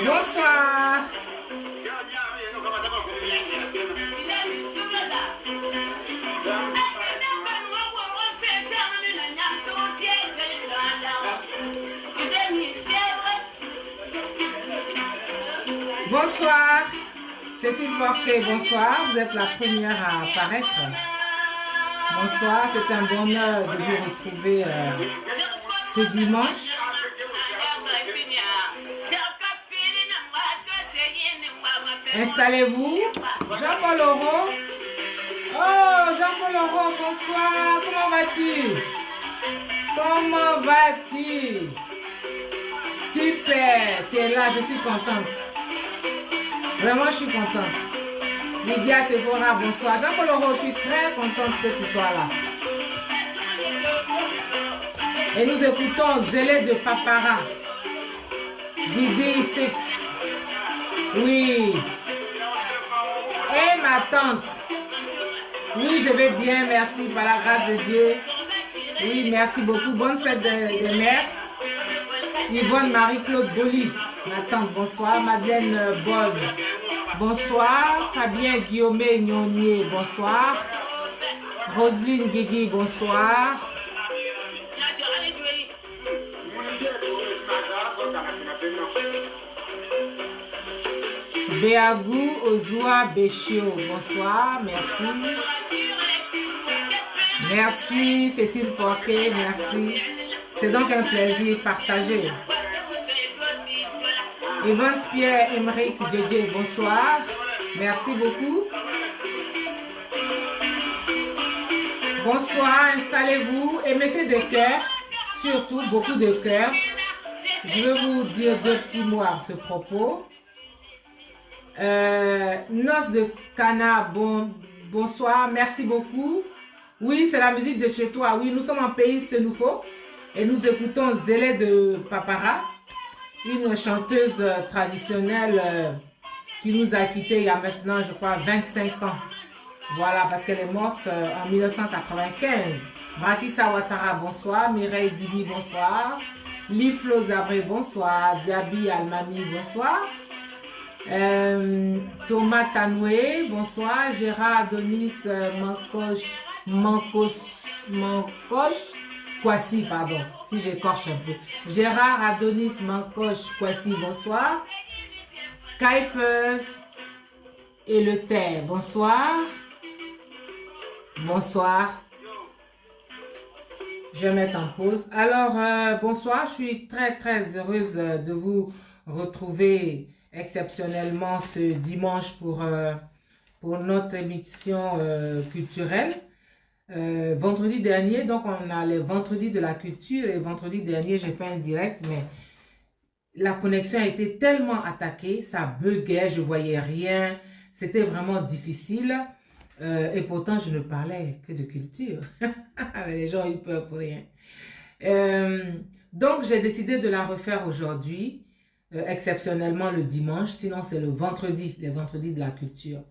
Bonsoir. Bonsoir. Cécile Porquet, bonsoir. Vous êtes la première à apparaître. Bonsoir, c'est un bonheur de vous retrouver ce dimanche. Installez-vous. Jean-Paul Oro. Oh, Jean-Paul Oro, bonsoir. Comment vas-tu? Comment vas-tu? Super, tu es là, je suis contente. Vraiment, je suis contente. Lydia Sephora, bonsoir. Jean-Paul Oro, je suis très contente que tu sois là. Et nous écoutons Zélé de Papara. Didi Six. Oui. Et ma tante. Oui, je vais bien, merci, par la grâce de Dieu. Oui, merci beaucoup. Bonne fête des mères. Yvonne Marie-Claude Boli, ma tante, bonsoir. Madeleine Boll, bonsoir. Fabien Guillaume Gnonier, bonsoir. Roselyne Guigui, bonsoir. Béagou Ozua Béchio, bonsoir, merci. Merci Cécile Porquet, merci. C'est donc un plaisir partagé. Evans Pierre Emerick Djedje, bonsoir. Merci beaucoup. Bonsoir, installez-vous et mettez des cœurs, surtout beaucoup de cœurs. Je vais vous dire deux petits mots à ce propos. Noce de Cana, bonsoir, merci beaucoup. Oui, c'est la musique de chez toi. Oui, nous sommes en pays Sénoufo et nous écoutons Zélé de Papara, une chanteuse traditionnelle qui nous a quittés il y a maintenant, je crois, 25 ans. Voilà, parce qu'elle est morte en 1995. Makissa Ouattara, bonsoir. Mireille Dibi, bonsoir. Liflo Zabré, bonsoir. Diaby Almami, bonsoir. Thomas Tanoué, bonsoir. Gérard Adonis Mancoche Kwasi, pardon, si j'écorche un peu. Gérard Adonis Mancoche Kwasi, bonsoir. Kuipers et le Terre, bonsoir. Bonsoir. Je vais mettre en pause. Alors, bonsoir, je suis très heureuse de vous retrouver exceptionnellement ce dimanche pour notre émission culturelle. Vendredi dernier, donc on a les vendredis de la culture et vendredi dernier, j'ai fait un direct, mais la connexion a été tellement attaquée, ça buguait, je voyais rien, c'était vraiment difficile. Et pourtant, je ne parlais que de culture. Les gens ont eu peur pour rien. Donc, j'ai décidé de la refaire aujourd'hui, exceptionnellement le dimanche. Sinon, c'est le vendredi, les vendredis de la culture.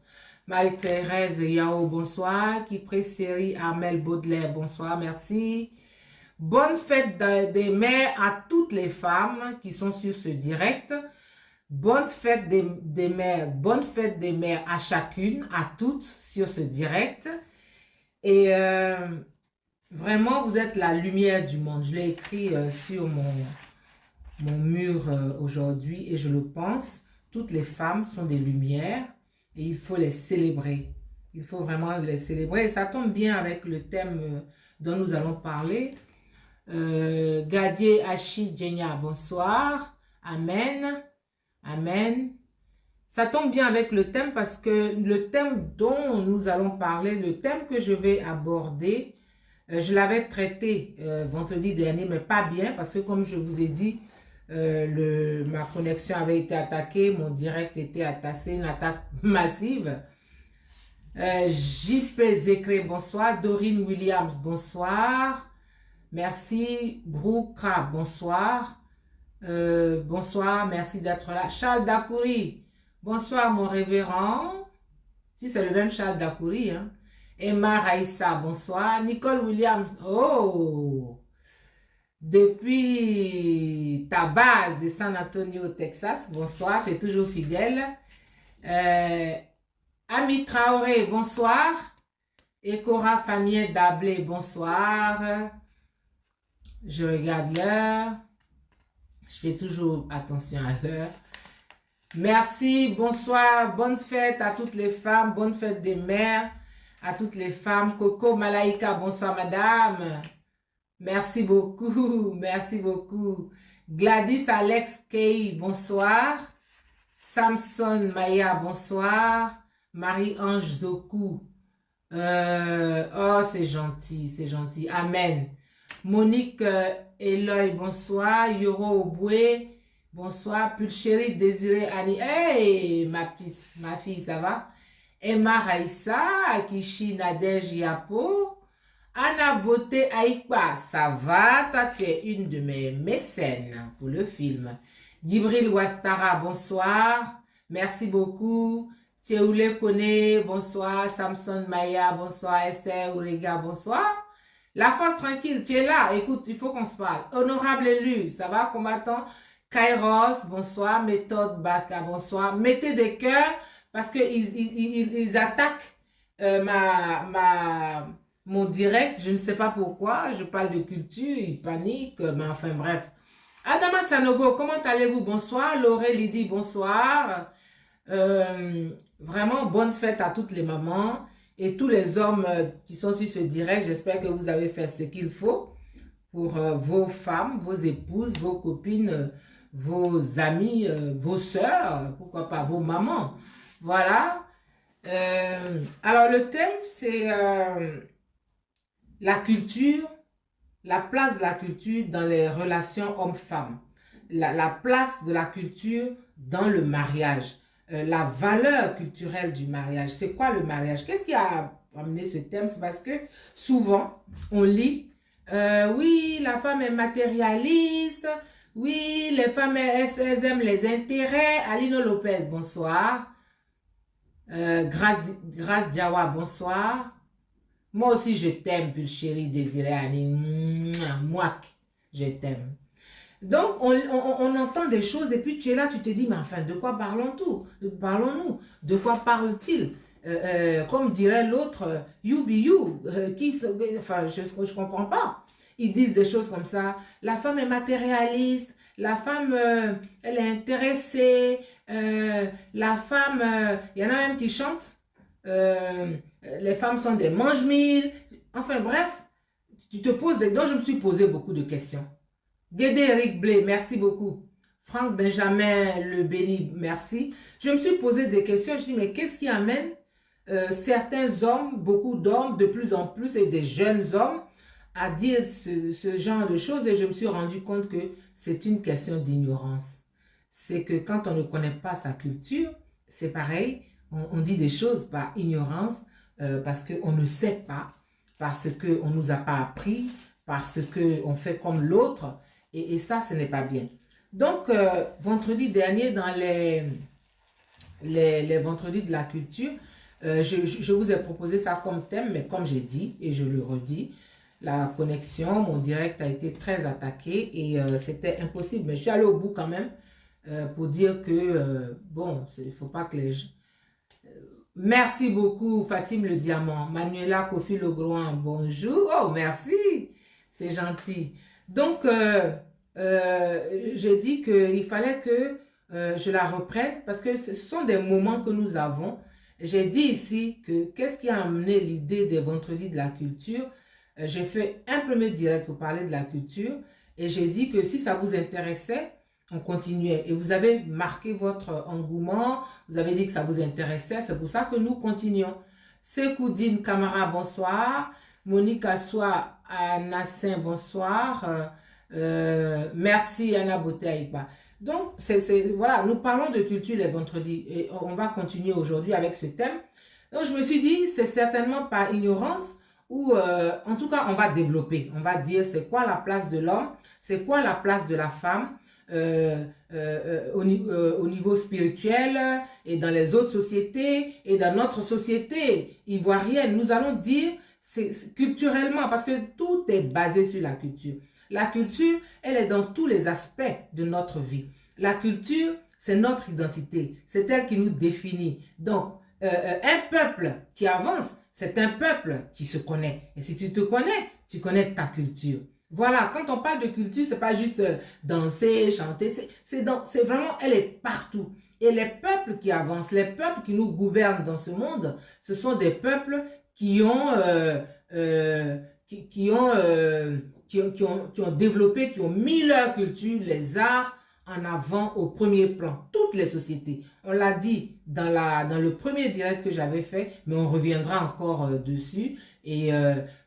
Marie-Thérèse Yao, bonsoir. Kipré Série Armel Baudelaire, bonsoir, merci. Bonne fête des mères à toutes les femmes qui sont sur ce direct. Bonne fête des mères à chacune, à toutes sur ce direct. Et vraiment, vous êtes la lumière du monde. Je l'ai écrit sur mon mur aujourd'hui et je le pense. Toutes les femmes sont des lumières et il faut les célébrer. Il faut vraiment les célébrer. Et ça tombe bien avec le thème dont nous allons parler. Gadier Hachi Djenya, bonsoir. Amen. Amen. Ça tombe bien avec le thème parce que le thème dont nous allons parler, le thème que je vais aborder, je l'avais traité vendredi dernier, mais pas bien parce que comme je vous ai dit, ma connexion avait été attaquée, mon direct était attaqué, une attaque massive. JP Zécré, bonsoir. Dorine Williams, bonsoir. Merci. Broukra, bonsoir. Bonsoir, merci d'être là. Charles Dakouri, bonsoir mon révérend. Si c'est le même Charles Dakouri, hein. Emma Raissa, bonsoir. Nicole Williams, oh, depuis ta base de San Antonio, Texas, bonsoir, tu es toujours fidèle. Ami Traoré, bonsoir. Ekora Famien Dablé, bonsoir. Je regarde l'heure. Je fais toujours attention à l'heure. Merci, bonsoir, bonne fête à toutes les femmes, bonne fête des mères, à toutes les femmes. Coco Malaika, bonsoir madame. Merci beaucoup, merci beaucoup. Gladys Alex Kay, bonsoir. Samson Maya, bonsoir. Marie-Ange Zoku. Oh, c'est gentil, c'est gentil. Amen. Monique Eloy, bonsoir. Yoro Oboué, bonsoir. Pulchérie Désiré Annie. Hey, ma petite, ma fille, ça va? Emma Raissa, Akishi Nadège Yapo. Anna Beauté Aïkba, ça va? Toi, tu es une de mes mécènes pour le film. Gibril Ouastara, bonsoir. Merci beaucoup. Théoulé Kone, bonsoir. Samson Maya, bonsoir. Esther Ourega, bonsoir. La force tranquille, tu es là. Écoute, il faut qu'on se parle. Honorable élu, ça va, combattant? Kairos, bonsoir. Méthode Baka, bonsoir. Mettez des cœurs parce qu'ils attaquent mon direct. Je ne sais pas pourquoi. Je parle de culture, ils paniquent. Mais enfin, bref. Adama Sanogo, comment allez-vous? Bonsoir. Laurel Lydie, bonsoir. Vraiment, bonne fête à toutes les mamans et tous les hommes qui sont sur ce direct. J'espère que vous avez fait ce qu'il faut pour vos femmes, vos épouses, vos copines, vos amis, vos sœurs, pourquoi pas vos mamans. Voilà. Alors, le thème, c'est la culture, la place de la culture dans les relations hommes-femmes, la place de la culture dans le mariage. La valeur culturelle du mariage. C'est quoi le mariage? Qu'est-ce qui a amené ce thème? C'est parce que souvent, on lit, oui, la femme est matérialiste, oui, les femmes, elles aiment les intérêts. Alino Lopez, bonsoir. Grâce Diawa, bonsoir. Moi aussi, je t'aime, puis chérie désirée Annie. Moi, je t'aime. Donc, on entend des choses et puis tu es là, tu te dis, mais enfin, de quoi parlons-nous? De quoi parle-t-il? Comme dirait l'autre, you be you. Enfin, je ne comprends pas. Ils disent des choses comme ça. La femme est matérialiste. La femme, elle est intéressée. La femme, il y en a même qui chantent. Les femmes sont des mange-mille. Enfin, bref, tu te poses des... Donc, je me suis posé beaucoup de questions. Guédé Eric Blé, merci beaucoup. Franck Benjamin Le Béni, merci. Je me suis posé des questions. Je dis, mais qu'est-ce qui amène certains hommes, beaucoup d'hommes, de plus en plus, et des jeunes hommes, à dire ce genre de choses? Et je me suis rendu compte que c'est une question d'ignorance. C'est que quand on ne connaît pas sa culture, c'est pareil, on dit des choses par ignorance, parce qu'on ne sait pas, parce qu'on ne nous a pas appris, parce qu'on fait comme l'autre. Et ça, ce n'est pas bien. Donc, vendredi dernier, dans les vendredis de la culture, je vous ai proposé ça comme thème, mais comme j'ai dit, et je le redis, la connexion, mon direct a été très attaqué et c'était impossible. Mais je suis allée au bout quand même pour dire que, bon, il ne faut pas que les gens... Merci beaucoup, Fatim Le Diamant. Manuela Kofi Le Groin, bonjour. Oh, merci. C'est gentil. Donc, j'ai dit qu'il fallait que je la reprenne parce que ce sont des moments que nous avons. J'ai dit ici que qu'est-ce qui a amené l'idée des vendredis de la culture. J'ai fait un premier direct pour parler de la culture et j'ai dit que si ça vous intéressait, on continuait. Et vous avez marqué votre engouement, vous avez dit que ça vous intéressait, c'est pour ça que nous continuons. Sekoudine Camara, bonsoir. Monique Assoua Nassin, bonsoir. Merci Anna Boteaïba. Donc, voilà, nous parlons de culture les vendredis et on va continuer aujourd'hui avec ce thème. Donc, je me suis dit, c'est certainement par ignorance ou en tout cas, on va développer. On va dire c'est quoi la place de l'homme, c'est quoi la place de la femme au niveau spirituel et dans les autres sociétés et dans notre société ivoirienne. Nous allons dire culturellement parce que tout est basé sur la culture. La culture, elle est dans tous les aspects de notre vie. La culture, c'est notre identité. C'est elle qui nous définit. Donc, un peuple qui avance, c'est un peuple qui se connaît. Et si tu te connais, tu connais ta culture. Voilà, quand on parle de culture, c'est pas juste danser, chanter, c'est vraiment, elle est partout. Et les peuples qui avancent, les peuples qui nous gouvernent dans ce monde, ce sont des peuples qui ont, qui ont développé, qui ont mis leur culture, les arts en avant au premier plan. Toutes les sociétés. On l'a dit dans le premier direct que j'avais fait, mais on reviendra encore dessus. Et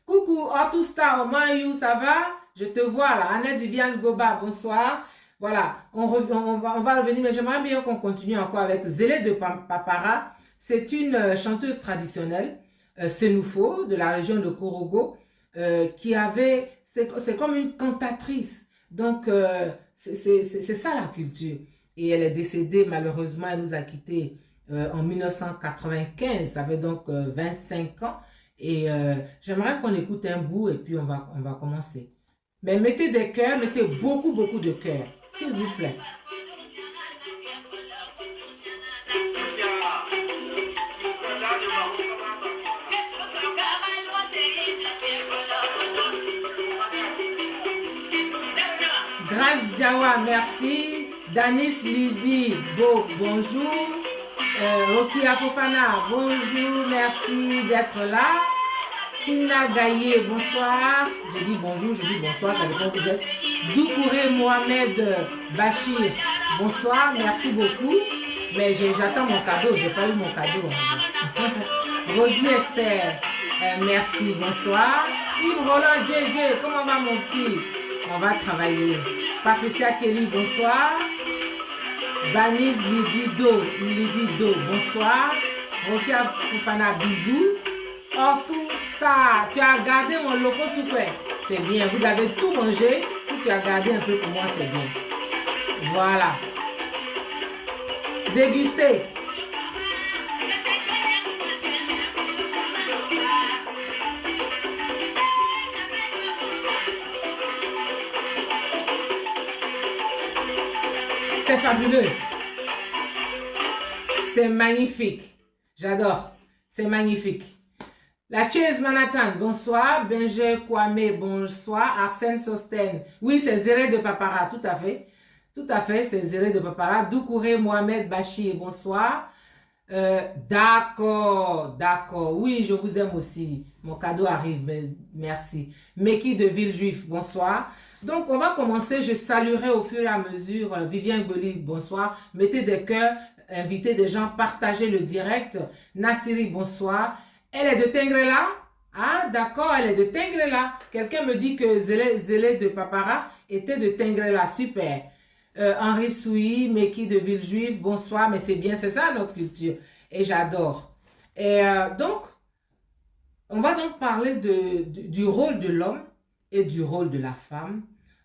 coucou, Star, Omayou, ça va? Je te vois là. Annette Viviane Goba, bonsoir. Voilà, on va revenir, mais j'aimerais bien qu'on continue encore avec Zélé de Papara. C'est une chanteuse traditionnelle, Senoufo, de la région de Korogo, qui avait, c'est comme une cantatrice. Donc, c'est ça la culture. Et elle est décédée, malheureusement, elle nous a quittés en 1995, ça fait donc 25 ans. Et j'aimerais qu'on écoute un bout et puis on va commencer. Mais mettez des cœurs, mettez beaucoup, beaucoup de cœurs, s'il vous plaît. Grâce Diawa, merci. Danis Lydie, bonjour. Rocky Afofana, bonjour, merci d'être là. Tina Gaye, bonsoir. Je dis bonjour, je dis bonsoir, ça dépend où vous êtes. Doukouré Mohamed Bachir, bonsoir, merci beaucoup. Mais j'attends mon cadeau, j'ai pas eu mon cadeau. Rosie Esther, merci, bonsoir. Yves Roland JJ, comment va mon petit? On va travailler. Patricia Kelly, bonsoir. Banise Lydie Do, bonsoir. Rokia Fofana, bisous. Ortou Star, tu as gardé mon loco sous quoi? C'est bien, vous avez tout mangé. Si tu as gardé un peu pour moi, c'est bien. Voilà. Dégustez. C'est fabuleux. C'est magnifique. J'adore. C'est magnifique. La Cheese Manhattan, bonsoir. Benje Kwame, bonsoir. Arsène Sosten. Oui, c'est Zéré de Papara, tout à fait. Tout à fait, c'est Zéré de Papara. Doukouré Mohamed Bachir, bonsoir. D'accord, d'accord. Oui, je vous aime aussi. Mon cadeau arrive, merci. Meki de Villejuif, bonsoir. Donc, on va commencer. Je saluerai au fur et à mesure Vivien Boli, bonsoir. Mettez des cœurs, invitez des gens, partagez le direct. Nassiri, bonsoir. Elle est de Tengrela? Ah, d'accord, elle est de Tengrela. Quelqu'un me dit que Zélé de Papara était de Tengrela. Super. Henri Souy, Meki de Villejuif, bonsoir. Mais c'est bien, c'est ça notre culture. Et j'adore. Et donc, on va donc parler du rôle de l'homme et du rôle de la femme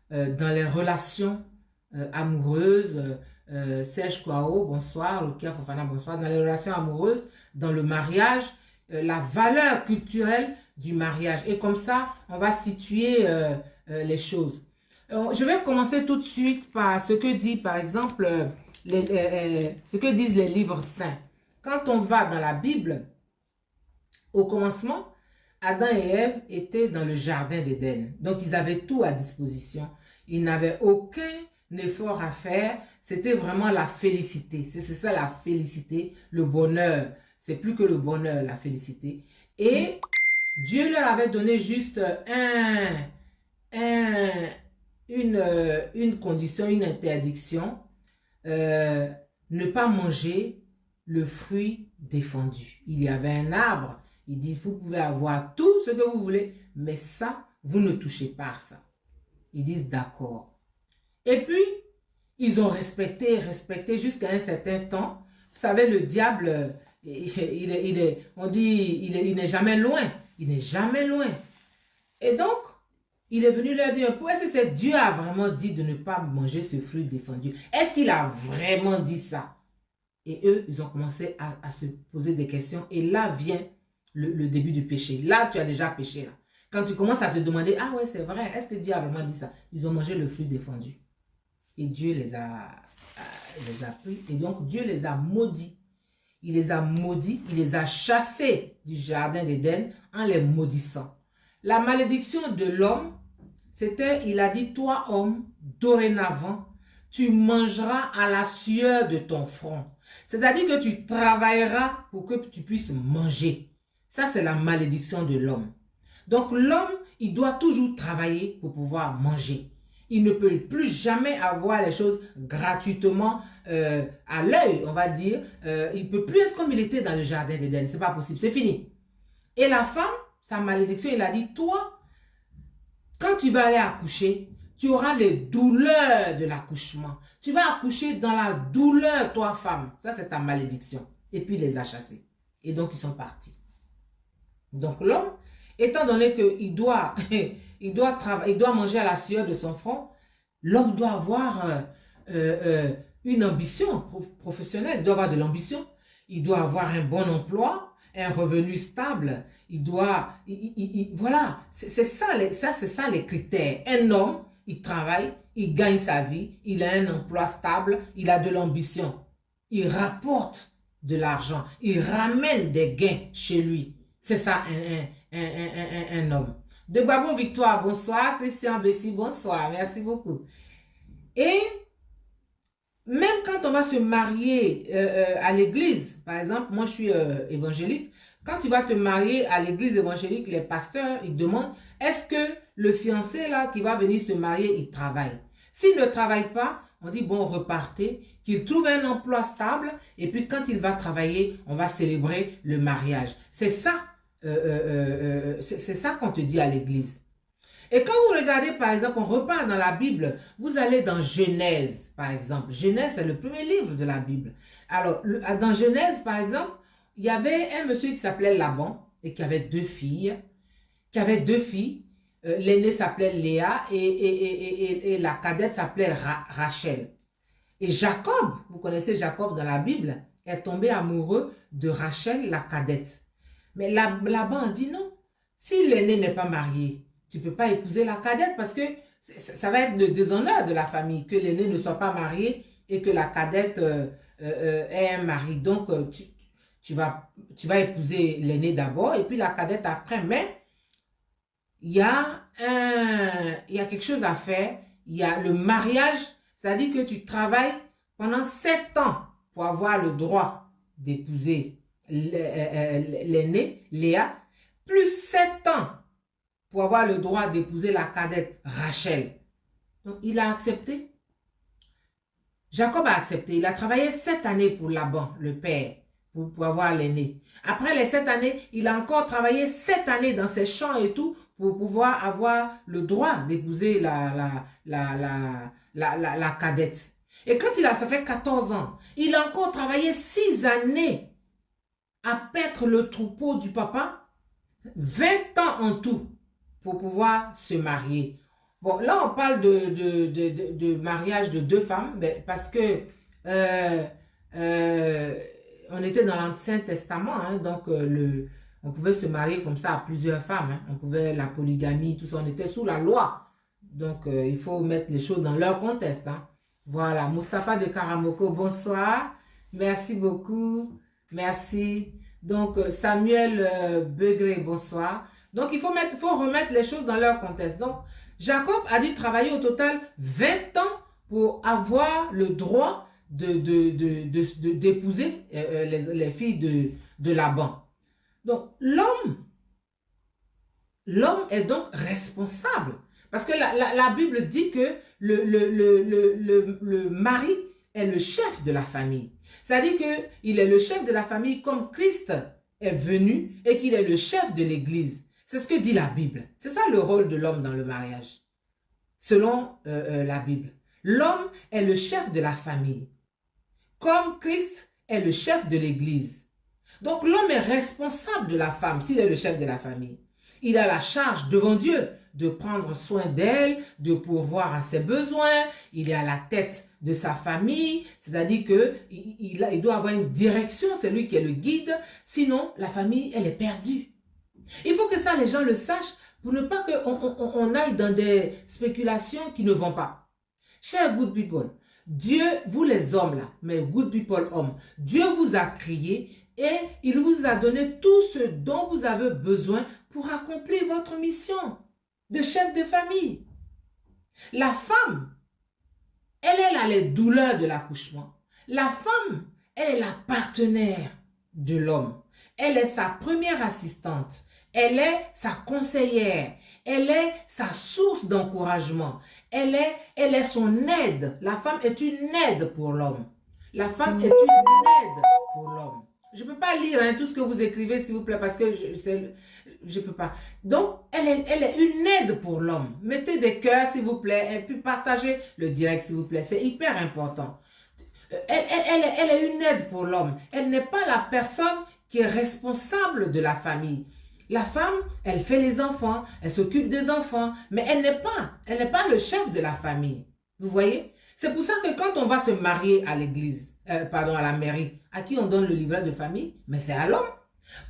dans les relations amoureuses. Serge Kouao, bonsoir. Lucia Fofana, bonsoir. Dans les relations amoureuses, dans le mariage, la valeur culturelle du mariage. Et comme ça, on va situer les choses. Je vais commencer tout de suite par ce que dit, par exemple, ce que disent les livres saints. Quand on va dans la Bible, au commencement, Adam et Ève étaient dans le jardin d'Éden. Donc, ils avaient tout à disposition. Ils n'avaient aucun effort à faire. C'était vraiment la félicité. C'est ça la félicité, le bonheur. C'est plus que le bonheur, la félicité. Et Dieu leur avait donné juste une condition, une interdiction. Ne pas manger le fruit défendu. Il y avait un arbre. Il dit, vous pouvez avoir tout ce que vous voulez, mais ça, vous ne touchez pas à ça. Ils disent d'accord. Et puis, ils ont respecté jusqu'à un certain temps. Vous savez, le diable, on dit, il n'est jamais loin. Il n'est jamais loin. Et donc, il est venu leur dire, est-ce que Dieu a vraiment dit de ne pas manger ce fruit défendu? Est-ce qu'il a vraiment dit ça? Et eux, ils ont commencé à se poser des questions. Et là vient le début du péché. Là, tu as déjà péché. Là. Quand tu commences à te demander, ah ouais, c'est vrai, est-ce que Dieu a vraiment dit ça? Ils ont mangé le fruit défendu. Et Dieu les a pris. Et donc, Dieu les a maudits. Il les a maudits, il les a chassés du jardin d'Éden en les maudissant. La malédiction de l'homme, c'était, il a dit, toi homme, dorénavant, tu mangeras à la sueur de ton front. C'est-à-dire que tu travailleras pour que tu puisses manger. Ça, c'est la malédiction de l'homme. Donc l'homme, il doit toujours travailler pour pouvoir manger. Il ne peut plus jamais avoir les choses gratuitement à l'œil, on va dire. Il ne peut plus être comme il était dans le jardin d'Éden. Ce n'est pas possible, c'est fini. Et la femme, sa malédiction, il a dit, toi, quand tu vas aller accoucher, tu auras les douleurs de l'accouchement. Tu vas accoucher dans la douleur, toi, femme. Ça, c'est ta malédiction. Et puis, il les a chassés. Et donc, ils sont partis. Donc, l'homme, étant donné qu'il doit, il doit manger à la sueur de son front, l'homme doit avoir une ambition professionnelle. Il doit avoir de l'ambition. Il doit avoir un bon emploi, un revenu stable. Il doit, voilà, c'est ça les critères. Un homme, il travaille, il gagne sa vie, il a un emploi stable, il a de l'ambition. Il rapporte de l'argent, il ramène des gains chez lui. C'est ça un homme. De Babo Victoire, bonsoir. Christian Bessi, bonsoir. Merci beaucoup. Et même quand on va se marier à l'église, par exemple, moi je suis évangélique, quand tu vas te marier à l'église évangélique, les pasteurs, ils demandent, est-ce que le fiancé là qui va venir se marier, il travaille? S'il ne travaille pas, on dit, bon, repartez, qu'il trouve un emploi stable, et puis quand il va travailler, on va célébrer le mariage. C'est ça, c'est ça qu'on te dit à l'église. Et quand vous regardez, par exemple, on repart dans la Bible, vous allez dans Genèse, par exemple. Genèse, c'est le premier livre de la Bible. Alors, dans Genèse, par exemple, il y avait un monsieur qui s'appelait Laban et qui avait deux filles. L'aînée s'appelait Léa et la cadette s'appelait Rachel. Et Jacob, vous connaissez Jacob dans la Bible, est tombé amoureux de Rachel, la cadette. Mais Laban a dit non. Si l'aînée n'est pas mariée, tu ne peux pas épouser la cadette parce que ça va être le déshonneur de la famille, que l'aîné ne soit pas marié et que la cadette ait un mari. Donc, tu vas épouser l'aîné d'abord et puis la cadette après. Mais il y a quelque chose à faire. Il y a le mariage, c'est-à-dire que tu travailles pendant 7 ans pour avoir le droit d'épouser l'aîné, Léa, plus 7 ans pour avoir le droit d'épouser la cadette Rachel. Donc, il a accepté. Jacob a accepté. Il a travaillé 7 années pour Laban, le père, pour avoir l'aîné. Après les 7 années, il a encore travaillé 7 années dans ses champs et tout pour pouvoir avoir le droit d'épouser la cadette. Et quand ça fait 14 ans, il a encore travaillé 6 années à paître le troupeau du papa, 20 ans en tout, pour pouvoir se marier. Bon, là, on parle de mariage de 2 femmes, parce que on était dans l'Ancien Testament, hein, donc on pouvait se marier comme ça à plusieurs femmes. Hein, on pouvait, la polygamie, tout ça, on était sous la loi. Donc, il faut mettre les choses dans leur contexte. Hein. Voilà, Mustapha de Karamoko, bonsoir. Merci beaucoup. Merci. Donc, Samuel Begré, bonsoir. Donc, il faut remettre les choses dans leur contexte. Donc, Jacob a dû travailler au total 20 ans pour avoir le droit d'épouser les filles de Laban. Donc, l'homme est donc responsable. Parce que la Bible dit que le mari est le chef de la famille. C'est-à-dire qu'il est le chef de la famille comme Christ est venu et qu'il est le chef de l'Église. C'est ce que dit la Bible. C'est ça le rôle de l'homme dans le mariage. selon la Bible. L'homme est le chef de la famille, comme Christ est le chef de l'Église. Donc l'homme est responsable de la femme s'il est le chef de la famille. Il a la charge devant Dieu de prendre soin d'elle, de pourvoir à ses besoins. Il est à la tête de sa famille, c'est-à-dire qu'il doit avoir une direction, c'est lui qui est le guide. Sinon, la famille, elle est perdue. Il faut que ça, les gens le sachent pour ne pas qu'on aille dans des spéculations qui ne vont pas. Chers good people, Dieu, vous les hommes là, mais good people hommes, Dieu vous a créé et il vous a donné tout ce dont vous avez besoin pour accomplir votre mission de chef de famille. La femme, elle a les douleurs de l'accouchement. La femme, elle est la partenaire de l'homme. Elle est sa première assistante. Elle est sa conseillère. Elle est sa source d'encouragement. Elle est son aide. La femme est une aide pour l'homme. La femme est une aide pour l'homme. Je ne peux pas lire tout ce que vous écrivez, s'il vous plaît, parce que je ne peux pas. Donc, elle est une aide pour l'homme. Mettez des cœurs, s'il vous plaît, et puis partagez le direct, s'il vous plaît. C'est hyper important. Elle est une aide pour l'homme. Elle n'est pas la personne qui est responsable de la famille. La femme, elle fait les enfants, elle s'occupe des enfants, mais elle n'est pas le chef de la famille. Vous voyez? C'est pour ça que quand on va se marier à l'église, à la mairie, à qui on donne le livret de famille? Mais c'est à l'homme.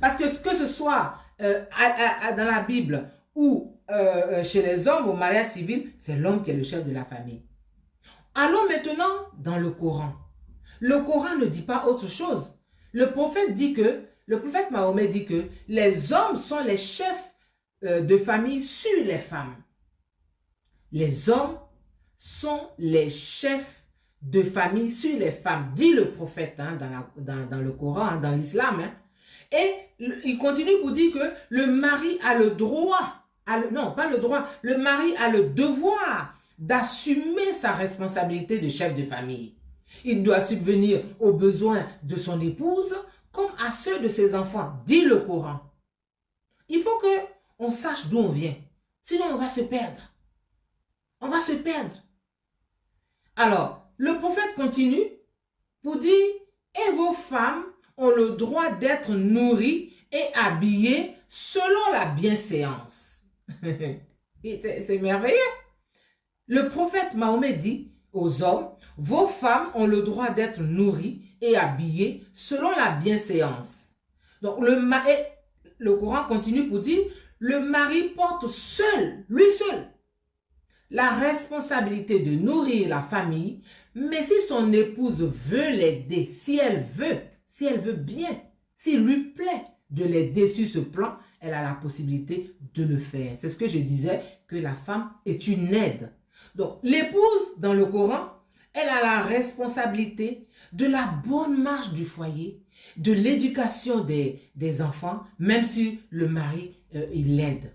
Parce que ce soit dans la Bible ou chez les hommes au mariage civil, c'est l'homme qui est le chef de la famille. Allons maintenant dans le Coran. Le Coran ne dit pas autre chose. Le prophète Mahomet dit que les hommes sont les chefs de famille sur les femmes. Les hommes sont les chefs de famille sur les femmes, dit le prophète dans le Coran, dans l'islam. Et il continue pour dire que le mari a le droit, le mari a le devoir d'assumer sa responsabilité de chef de famille. Il doit subvenir aux besoins de son épouse comme à ceux de ses enfants, dit le Coran. Il faut qu'on sache d'où on vient, sinon on va se perdre. On va se perdre. Alors, le prophète continue pour dire, et vos femmes ont le droit d'être nourries et habillées selon la bienséance. C'est merveilleux. Le prophète Mahomet dit aux hommes, vos femmes ont le droit d'être nourries et habillées selon la bienséance. Donc, le Coran continue pour dire, le mari porte seul, lui seul, la responsabilité de nourrir la famille, mais si son épouse veut l'aider, si elle veut bien, s'il lui plaît de l'aider sur ce plan, elle a la possibilité de le faire. C'est ce que je disais, que la femme est une aide. Donc, l'épouse, dans le Coran, elle a la responsabilité de la bonne marche du foyer, de l'éducation des enfants, même si le mari, il l'aide.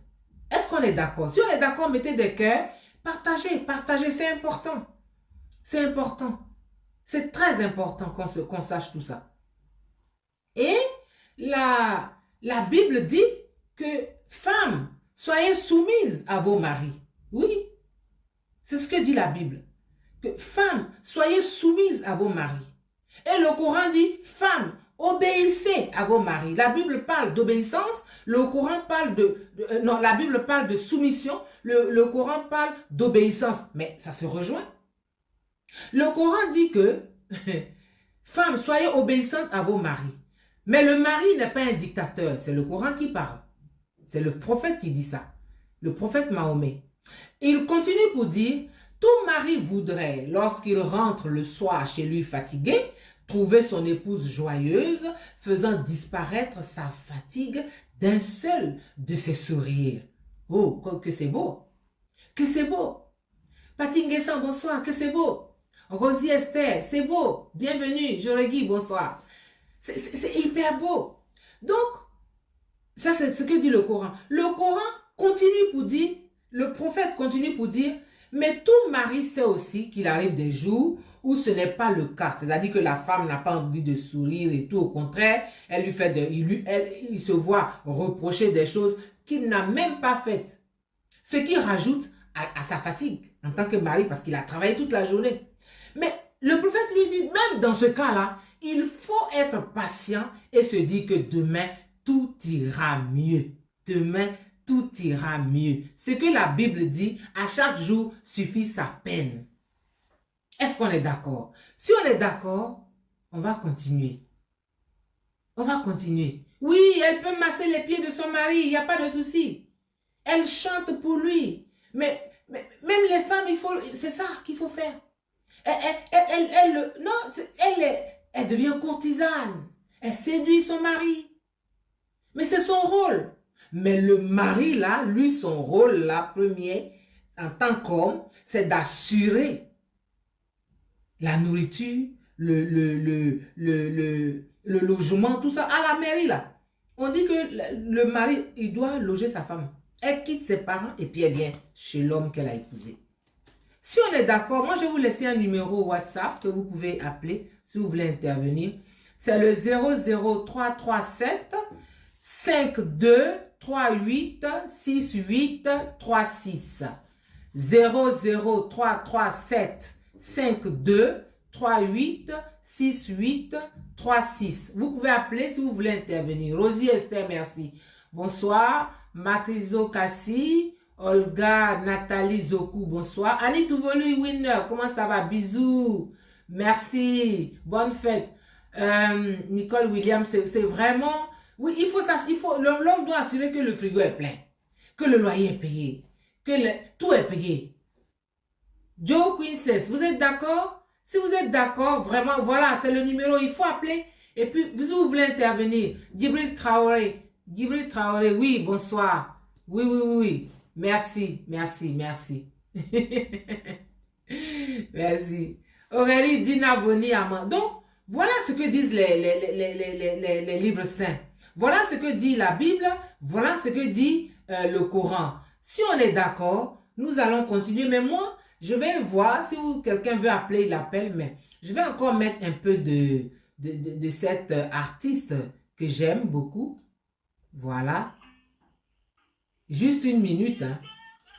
Est-ce qu'on est d'accord? Si on est d'accord, mettez des cœurs. Partagez, c'est important. C'est important. C'est très important qu'on sache tout ça. Et la Bible dit que femmes, soyez soumises à vos maris. Oui, c'est ce que dit la Bible. Que femmes, soyez soumises à vos maris. Et le Coran dit, femmes, obéissez à vos maris. La Bible parle d'obéissance, le Coran parle la Bible parle de soumission, le Coran parle d'obéissance, mais ça se rejoint. Le Coran dit que, femmes, soyez obéissantes à vos maris. Mais le mari n'est pas un dictateur, c'est le Coran qui parle. C'est le prophète qui dit ça, le prophète Mahomet. Il continue pour dire, tout mari voudrait, lorsqu'il rentre le soir chez lui fatigué, trouver son épouse joyeuse, faisant disparaître sa fatigue d'un seul de ses sourires. Oh, que c'est beau! Que c'est beau! Patinguessan, bonsoir, que c'est beau! Rosie Esther, c'est beau! Bienvenue, Jorégui, bonsoir! C'est hyper beau! Donc, ça c'est ce que dit le Coran. Le Coran continue pour dire, le prophète continue pour dire, mais tout mari sait aussi qu'il arrive des jours où ce n'est pas le cas. C'est-à-dire que la femme n'a pas envie de sourire et tout. Au contraire, elle lui fait il se voit reprocher des choses qu'il n'a même pas faites. Ce qui rajoute à sa fatigue. en tant que mari parce qu'il a travaillé toute la journée. Mais le prophète lui dit, même dans ce cas-là, il faut être patient et se dire que demain, tout ira mieux. Demain, tout ira mieux. Ce que la Bible dit, à chaque jour suffit sa peine. Est-ce qu'on est d'accord? Si on est d'accord, on va continuer. On va continuer. Oui, elle peut masser les pieds de son mari, il n'y a pas de souci. Elle chante pour lui. Mais même les femmes, c'est ça qu'il faut faire. Elle devient courtisane. Elle séduit son mari. Mais c'est son rôle. Mais le mari, là, lui, son rôle, là, premier, en tant qu'homme, c'est d'assurer la nourriture, le logement, tout ça, à la mairie, là. On dit que le mari, il doit loger sa femme. Elle quitte ses parents et puis elle vient chez l'homme qu'elle a épousé. Si on est d'accord, moi je vais vous laisser un numéro WhatsApp que vous pouvez appeler si vous voulez intervenir. C'est le 00337 52 38 68 36. 00337 52 38 68 36. Vous pouvez appeler si vous voulez intervenir. Rosie Esther, merci. Bonsoir. Macriso Kassi. Olga Nathalie Zoku, bonsoir. Annie Touvolu Winner, comment ça va? Bisous. Merci. Bonne fête. Nicole Williams, c'est vraiment... Oui, l'homme doit assurer que le frigo est plein, que le loyer est payé, que tout est payé. Joe Princess, vous êtes d'accord? Si vous êtes d'accord, vraiment, voilà, c'est le numéro, il faut appeler. Et puis, vous voulez intervenir. Djibril Traoré, oui, bonsoir. Oui, oui, oui, oui. Merci, merci, merci. Merci. Aurélie Dina Boni Amand. Donc, voilà ce que disent les livres saints. Voilà ce que dit la Bible. Voilà ce que dit le Coran. Si on est d'accord, nous allons continuer. Mais moi, je vais voir si quelqu'un veut appeler, il appelle. Mais je vais encore mettre un peu de cette artiste que j'aime beaucoup. Voilà. Juste une minute, hein,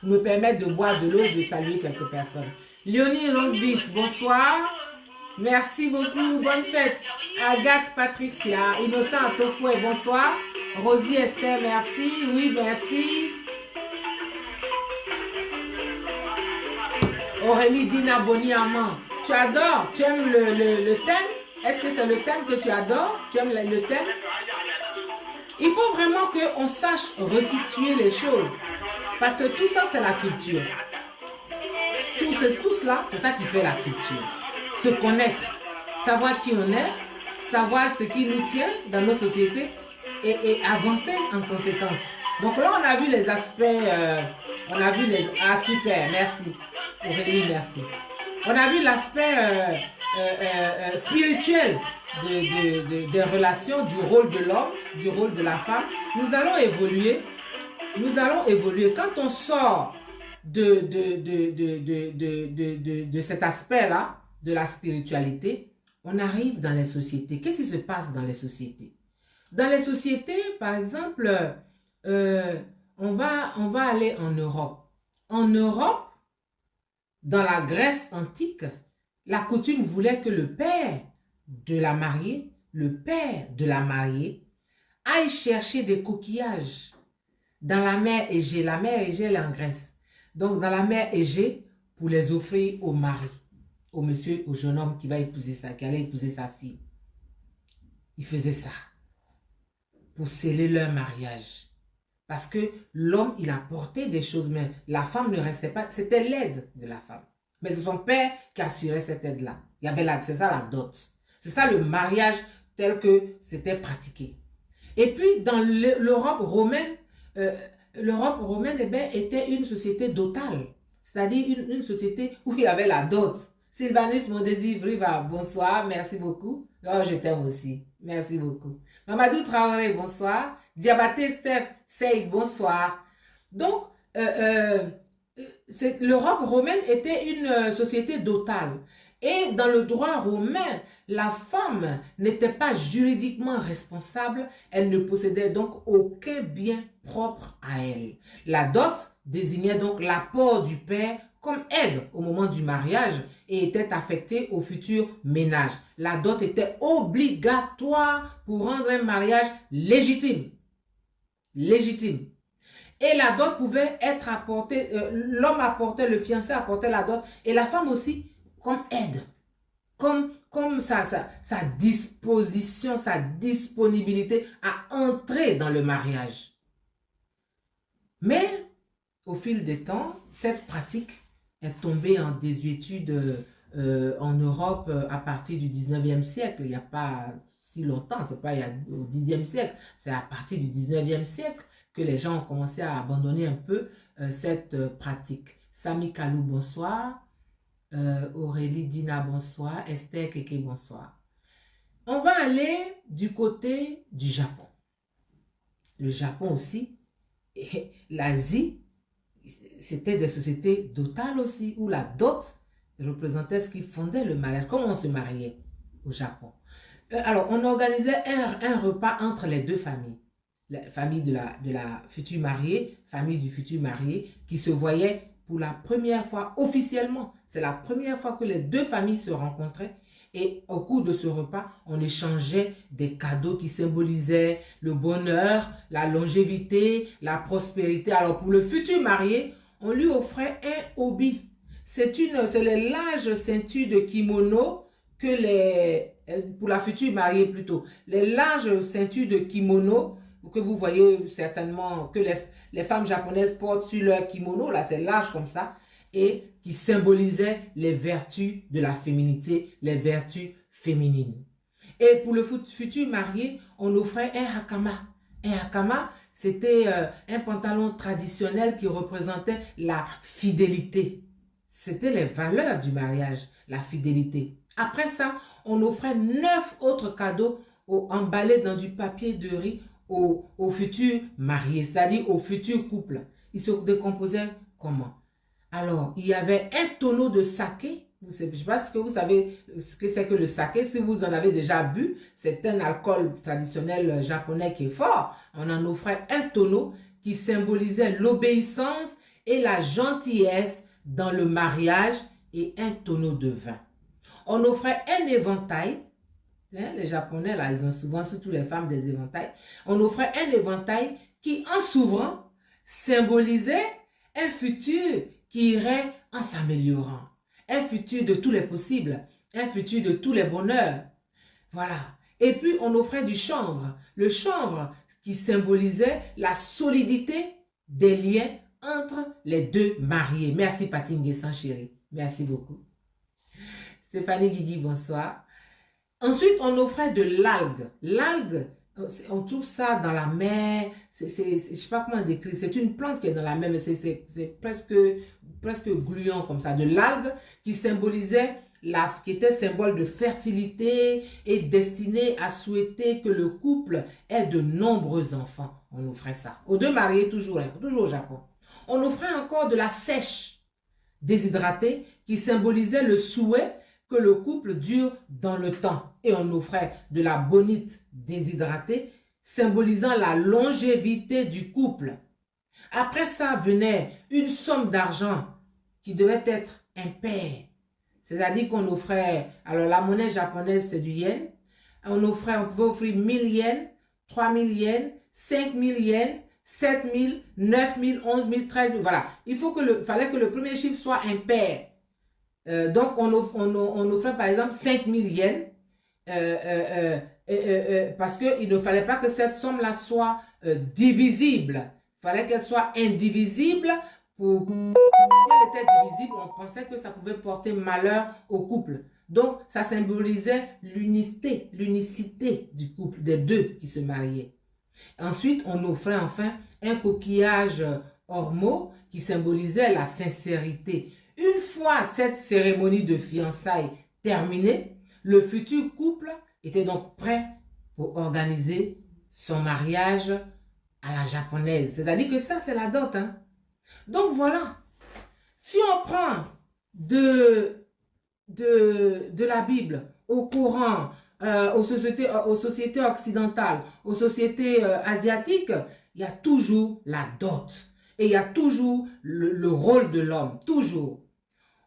pour me permettre de boire de l'eau et de saluer quelques personnes. Léonie Rongvis, bonsoir. Merci beaucoup, bonne fête. Agathe Patricia, Innocent Atofoué, bonsoir. Rosie Esther, merci. Oui, merci. Aurélie Dina Boniaman, tu adores, tu aimes le thème? Est-ce que c'est le thème que tu adores? Tu aimes le thème? Il faut vraiment qu'on sache resituer les choses. Parce que tout ça, c'est la culture. Tout cela, c'est ça qui fait la culture. Se connaître, savoir qui on est, savoir ce qui nous tient dans nos sociétés et avancer en conséquence. Donc là, on a vu les aspects, Ah, super, merci. Aurélie, merci. On a vu l'aspect spirituel des relations, du rôle de l'homme, du rôle de la femme. Nous allons évoluer. Quand on sort de cet aspect-là, de la spiritualité, on arrive dans les sociétés. Qu'est-ce qui se passe dans les sociétés? Dans les sociétés, par exemple, on va aller en Europe. En Europe, dans la Grèce antique, la coutume voulait que le père de la mariée aille chercher des coquillages dans la mer Égée. La mer Égée, elle est en Grèce. Donc, dans la mer Égée, pour les offrir au mari, au monsieur, au jeune homme qui allait épouser sa fille. Il faisait ça pour sceller leur mariage. Parce que l'homme, il apportait des choses, mais la femme ne restait pas. C'était l'aide de la femme. Mais c'est son père qui assurait cette aide-là. C'est ça la dot. C'est ça le mariage tel que c'était pratiqué. Et puis, dans l'Europe romaine, était une société dotale. C'est-à-dire une société où il y avait la dot. Sylvanus Modesi Vriva, bonsoir, merci beaucoup. Oh, je t'aime aussi, merci beaucoup. Mamadou Traoré, bonsoir. Diabaté Steph Seyd, bonsoir. Donc, l'Europe romaine était une société dotale. Et dans le droit romain, la femme n'était pas juridiquement responsable, elle ne possédait donc aucun bien propre à elle. La dot désignait donc l'apport du père comme aide au moment du mariage et était affectée au futur ménage. La dot était obligatoire pour rendre un mariage légitime. Légitime. Et la dot pouvait être apportée, l'homme apportait, le fiancé apportait la dot, et la femme aussi, comme aide, comme sa disposition, sa disponibilité à entrer dans le mariage. Mais, au fil des temps, cette pratique est tombée en désuétude en Europe à partir du 19e siècle. Il n'y a pas si longtemps, c'est pas au 10e siècle, c'est à partir du 19e siècle que les gens ont commencé à abandonner un peu cette pratique. Sami Kalou, bonsoir. Aurélie Dina, bonsoir. Esther Keke, bonsoir. On va aller du côté du Japon. Le Japon aussi, l'Asie, c'était des sociétés dotales aussi, où la dot représentait ce qui fondait le mariage, comment on se mariait au Japon. Alors, on organisait un repas entre les deux familles. La famille de la future mariée, famille du futur marié, qui se voyaient pour la première fois officiellement. C'est la première fois que les deux familles se rencontraient. Et au cours de ce repas, on échangeait des cadeaux qui symbolisaient le bonheur, la longévité, la prospérité. Alors pour le futur marié, on lui offrait un obi. C'est les larges ceintures de kimono pour la future mariée plutôt, les larges ceintures de kimono que vous voyez certainement que les femmes japonaises portent sur leur kimono, là c'est large comme ça, et qui symbolisait les vertus de la féminité, les vertus féminines. Et pour le futur marié, on offrait un hakama. Un hakama, c'était un pantalon traditionnel qui représentait la fidélité. C'était les valeurs du mariage, la fidélité. Après ça, on offrait 9 autres cadeaux emballés dans du papier de riz au futur marié, c'est-à-dire au futur couple. Ils se décomposaient comment? Alors, il y avait un tonneau de saké. Je ne sais pas si vous savez ce que c'est que le saké. Si vous en avez déjà bu, c'est un alcool traditionnel japonais qui est fort. On en offrait un tonneau qui symbolisait l'obéissance et la gentillesse dans le mariage et un tonneau de vin. On offrait un éventail. Les Japonais, là, ils ont souvent, surtout les femmes, des éventails. On offrait un éventail qui, en s'ouvrant, symbolisait un futur qui irait en s'améliorant. Un futur de tous les possibles. Un futur de tous les bonheurs. Voilà. Et puis, on offrait du chanvre. Le chanvre qui symbolisait la solidité des liens entre les deux mariés. Merci, Patine Guessan, chérie. Merci beaucoup. Stéphanie Guigui, bonsoir. Ensuite, on offrait de l'algue. L'algue, on trouve ça dans la mer. Je ne sais pas comment décrire. C'est une plante qui est dans la mer, mais c'est presque gluant comme ça. De l'algue qui symbolisait, qui était symbole de fertilité et destiné à souhaiter que le couple ait de nombreux enfants. On offrait ça. Aux deux mariés, toujours au Japon. On offrait encore de la sèche déshydratée qui symbolisait le souhait que le couple dure dans le temps. Et on offrait de la bonite déshydratée, symbolisant la longévité du couple. Après ça venait une somme d'argent qui devait être impaire. C'est-à-dire qu'on offrait, alors la monnaie japonaise c'est du yen, on pouvait offrir 1000 yens, 3000 yens, 5000 yens, 7000, 9000, 11000, 13000, voilà. Fallait que le premier chiffre soit impair. Donc, on offrait par exemple 5000 yens parce qu'il ne fallait pas que cette somme-là soit divisible. Il fallait qu'elle soit indivisible. Si elle était divisible, on pensait que ça pouvait porter malheur au couple. Donc, ça symbolisait l'unicité du couple, des deux qui se mariaient. Ensuite, on offrait enfin un coquillage ormeau qui symbolisait la sincérité. Une fois cette cérémonie de fiançailles terminée, le futur couple était donc prêt pour organiser son mariage à la japonaise. C'est-à-dire que ça, c'est la dot. Donc voilà, si on prend de de la Bible, au Coran, aux sociétés occidentales, aux sociétés asiatiques, il y a toujours la dot. Et il y a toujours le rôle de l'homme, toujours.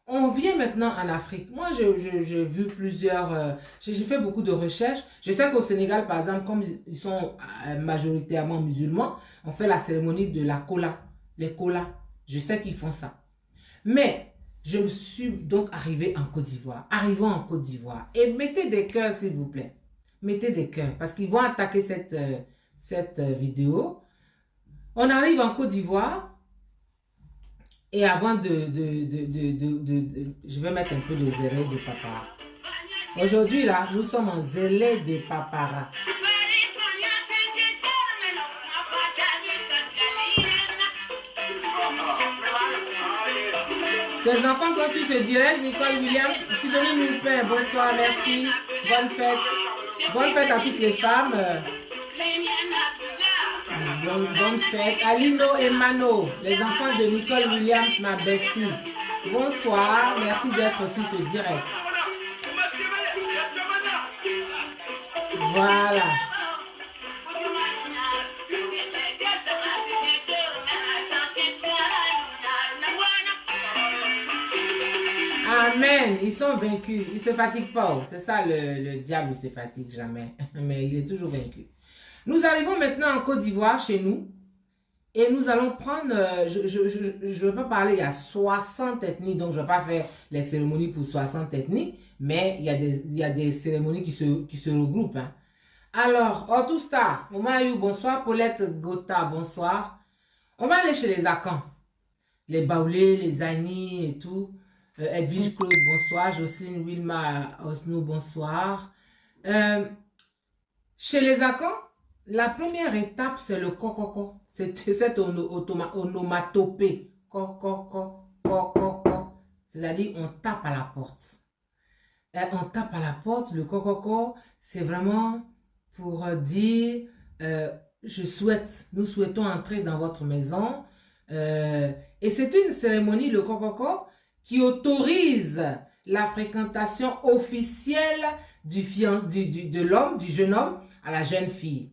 On vient maintenant en Afrique. Moi, j'ai vu plusieurs... j'ai fait beaucoup de recherches. Je sais qu'au Sénégal, par exemple, comme ils sont majoritairement musulmans, on fait la cérémonie de la kola. Les kolas. Je sais qu'ils font ça. Mais je me suis donc arrivé en Côte d'Ivoire. Arrivons en Côte d'Ivoire. Et mettez des cœurs, s'il vous plaît. Mettez des cœurs. Parce qu'ils vont attaquer cette vidéo. On arrive en Côte d'Ivoire. Et avant je vais mettre un peu de zélé de papara. Aujourd'hui, là, nous sommes en zélé de papara. Les enfants sont sur ce direct. Nicole Williams, Sidonie Moupin, bonsoir, merci. Bonne fête. Bonne fête à toutes les femmes. Bonne fête. Alino et Mano, les enfants de Nicole Williams, ma bestie. Bonsoir, merci d'être sur ce direct. Voilà. Amen. Ils sont vaincus. Ils ne se fatiguent pas. C'est ça, le diable ne se fatigue jamais. Mais il est toujours vaincu. Nous arrivons maintenant en Côte d'Ivoire, chez nous. Et nous allons prendre, je ne vais pas parler, il y a 60 ethnies, donc je ne vais pas faire les cérémonies pour 60 ethnies, mais il y a des cérémonies qui se regroupent. Hein. Alors, Otousta, Momayou, bonsoir, Paulette Gota, bonsoir. On va aller chez les Akans, les Baoulés, les Ani et tout. Edwige Claude, bonsoir. Jocelyne Wilma Osnou, bonsoir. Chez les Akans, la première étape, c'est le kokoko. C'est cette onomatopée. Kokoko, kokoko. C'est-à-dire, on tape à la porte. On tape à la porte. Le kokoko, c'est vraiment pour dire, nous souhaitons entrer dans votre maison. Et c'est une cérémonie, le kokoko, qui autorise la fréquentation officielle de l'homme, du jeune homme, à la jeune fille.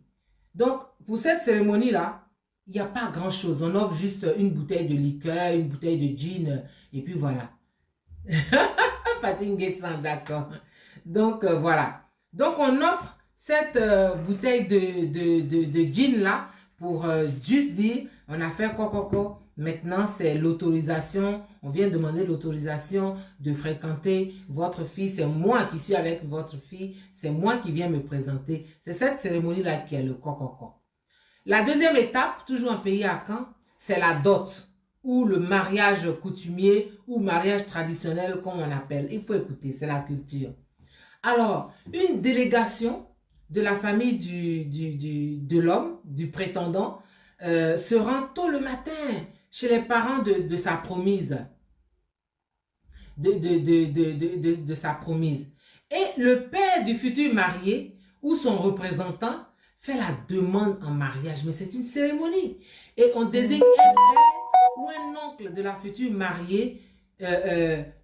Donc, pour cette cérémonie-là, il n'y a pas grand-chose. On offre juste une bouteille de liqueur, une bouteille de gin, et puis voilà. Fatingue-san, d'accord. Donc, voilà. Donc, on offre cette bouteille de gin-là pour juste dire, on a fait coco. Maintenant, c'est l'autorisation. On vient demander l'autorisation de fréquenter votre fille. C'est moi qui suis avec votre fille. C'est moi qui viens me présenter. C'est cette cérémonie-là qui est le coco. La deuxième étape, toujours en pays à Caen, c'est la dot ou le mariage coutumier ou mariage traditionnel comme on appelle. Il faut écouter, c'est la culture. Alors, une délégation de la famille de l'homme, du prétendant, se rend tôt le matin chez les parents de sa promise. De sa promise. Et le père du futur marié ou son représentant fait la demande en mariage. Mais c'est une cérémonie. Et on désigne un frère ou un oncle de la future mariée,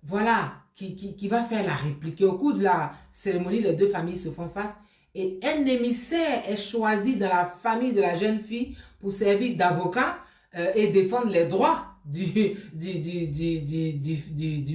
voilà, qui va faire la réplique. Et au cours de la cérémonie, les deux familles se font face. Et un émissaire est choisi dans la famille de la jeune fille pour servir d'avocat et défendre les droits du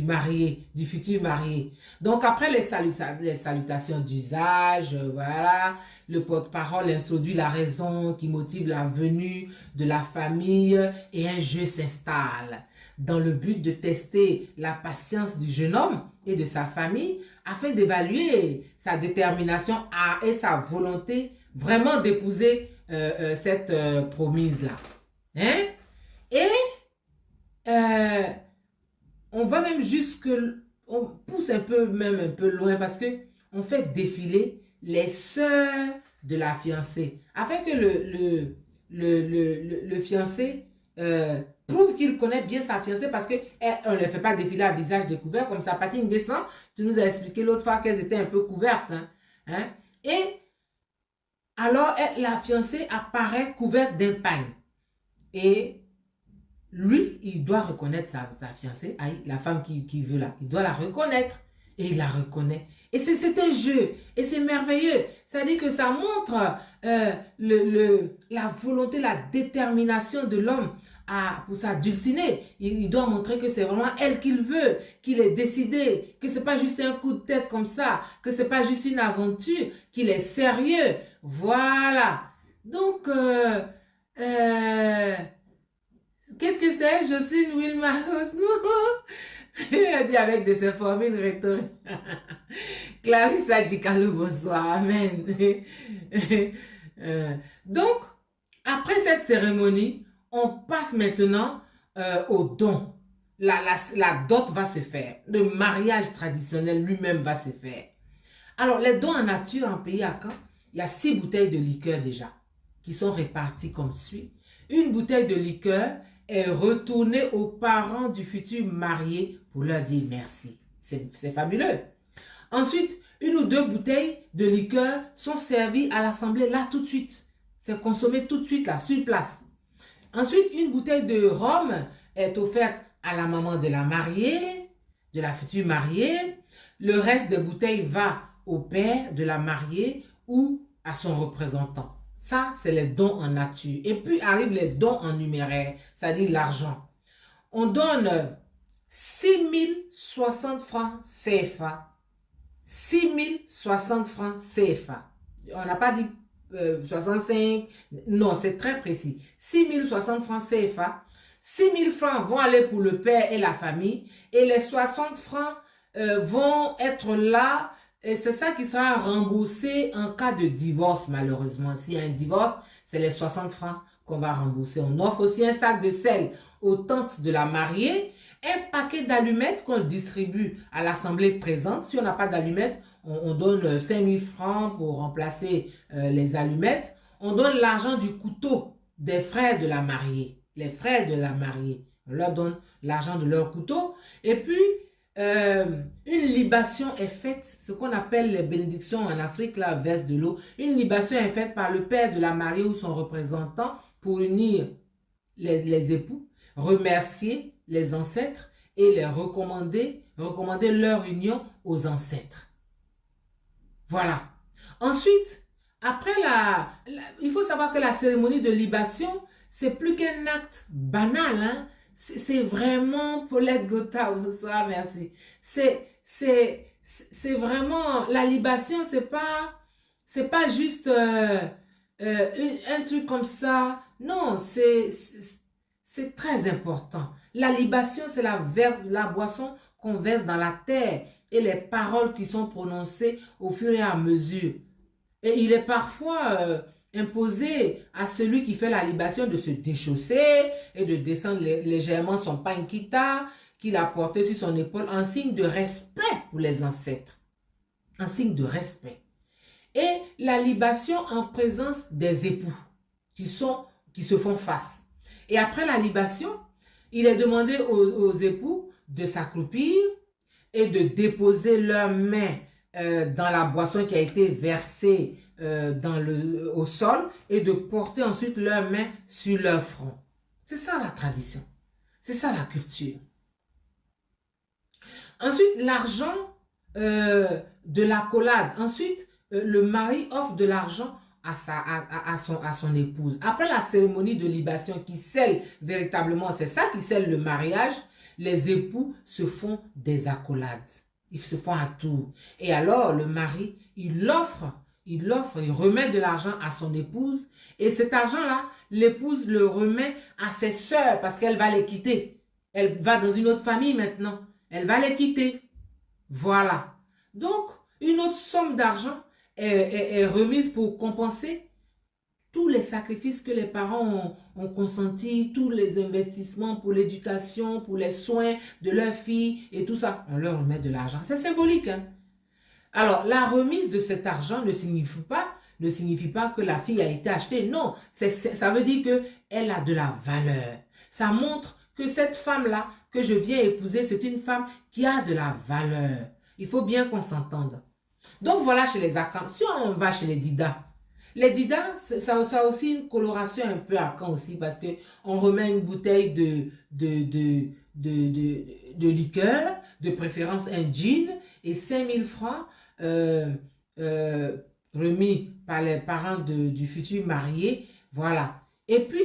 marié, du futur marié. Donc après les salutations d'usage, voilà, le porte-parole introduit la raison qui motive la venue de la famille et un jeu s'installe dans le but de tester la patience du jeune homme et de sa famille afin d'évaluer sa détermination et sa volonté vraiment d'épouser cette promise-là. Hein? Et on va même on pousse même un peu loin parce que on fait défiler les sœurs de la fiancée afin que le fiancé prouve qu'il connaît bien sa fiancée parce qu'on ne le fait pas défiler à visage découvert comme ça patine descend. Tu nous as expliqué l'autre fois qu'elles étaient un peu couvertes. Hein? Et alors la fiancée apparaît couverte d'un pagne. Et lui, il doit reconnaître sa fiancée, la femme qui veut là. Il doit la reconnaître. et il la reconnaît. Et c'est un jeu, et c'est merveilleux. C'est-à-dire que ça montre la volonté, la détermination de l'homme pour s'adulciner. Il doit montrer que c'est vraiment elle qu'il veut, qu'il est décidé, que c'est pas juste un coup de tête comme ça, que c'est pas juste une aventure, qu'il est sérieux. Voilà. Donc, qu'est-ce que c'est? Jocelyne Wilmaros, non? Elle dit avec des formules rhétoriques. Clarissa Dicalo, bonsoir. Amen. Donc, après cette cérémonie, on passe maintenant au don. La dot va se faire. Le mariage traditionnel lui-même va se faire. Alors, les dons en nature en pays à Caen, il y a 6 bouteilles de liqueur déjà qui sont réparties comme suit. Une bouteille de liqueur est retournée aux parents du futur marié pour leur dire merci. C'est fabuleux. Ensuite, une ou deux bouteilles de liqueur sont servies à l'assemblée là tout de suite. C'est consommé tout de suite là, sur place. Ensuite, une bouteille de rhum est offerte à la maman de la mariée, de la future mariée. Le reste des bouteilles va au père de la mariée ou à son représentant. Ça, c'est les dons en nature. Et puis arrivent les dons en numéraire, c'est-à-dire l'argent. On donne 6060 francs CFA. 6060 francs CFA. On n'a pas dit 65. Non, c'est très précis. 6060 francs CFA. 6000 francs vont aller pour le père et la famille. Et les 60 francs vont être là. Et c'est ça qui sera remboursé en cas de divorce, malheureusement. S'il y a un divorce, c'est les 60 francs qu'on va rembourser. On offre aussi un sac de sel aux tantes de la mariée, un paquet d'allumettes qu'on distribue à l'assemblée présente. Si on n'a pas d'allumettes, on donne 5000 francs pour remplacer les allumettes. On donne l'argent du couteau des frères de la mariée. Les frères de la mariée, on leur donne l'argent de leur couteau. Et puis, une libation est faite, ce qu'on appelle les bénédictions en Afrique, la verse de l'eau. Une libation est faite par le père de la mariée ou son représentant pour unir les époux, remercier les ancêtres et les recommander leur union aux ancêtres. Voilà. Ensuite, après il faut savoir que la cérémonie de libation, c'est plus qu'un acte banal, hein. C'est vraiment, Paulette Gotha, bonsoir, merci. C'est vraiment, la libation, c'est pas juste un truc comme ça. Non, c'est très important. La libation, c'est la boisson qu'on verse dans la terre et les paroles qui sont prononcées au fur et à mesure. Et il est parfois imposé à celui qui fait la libation de se déchausser et de descendre légèrement son pankita qu'il a porté sur son épaule en signe de respect pour les ancêtres. En signe de respect. Et la libation en présence des époux qui se font face. Et après la libation, il est demandé aux époux de s'accroupir et de déposer leurs mains dans la boisson qui a été versée au sol et de porter ensuite leurs mains sur leur front. C'est ça la tradition. C'est ça la culture. Ensuite, l'argent de l'accolade. Ensuite, le mari offre de l'argent à son épouse. Après la cérémonie de libation qui scelle véritablement, c'est ça qui scelle le mariage, les époux se font des accolades. Ils se font à tour. Et alors, le mari, il remet de l'argent à son épouse. Et cet argent-là, l'épouse le remet à ses sœurs parce qu'elle va les quitter. Elle va dans une autre famille maintenant. Elle va les quitter. Voilà. Donc, une autre somme d'argent est remise pour compenser tous les sacrifices que les parents ont consentis, tous les investissements pour l'éducation, pour les soins de leur fille et tout ça. On leur remet de l'argent. C'est symbolique, hein? Alors, la remise de cet argent ne signifie pas que la fille a été achetée. Non, ça veut dire qu'elle a de la valeur. Ça montre que cette femme-là que je viens épouser, c'est une femme qui a de la valeur. Il faut bien qu'on s'entende. Donc, voilà chez les Akans. Si on va chez les Didas, ça a aussi une coloration un peu Akan aussi parce qu'on remet une bouteille de liqueur, de préférence un gin, et 5 000 francs euh, remis par les parents du futur marié. Voilà. Et puis,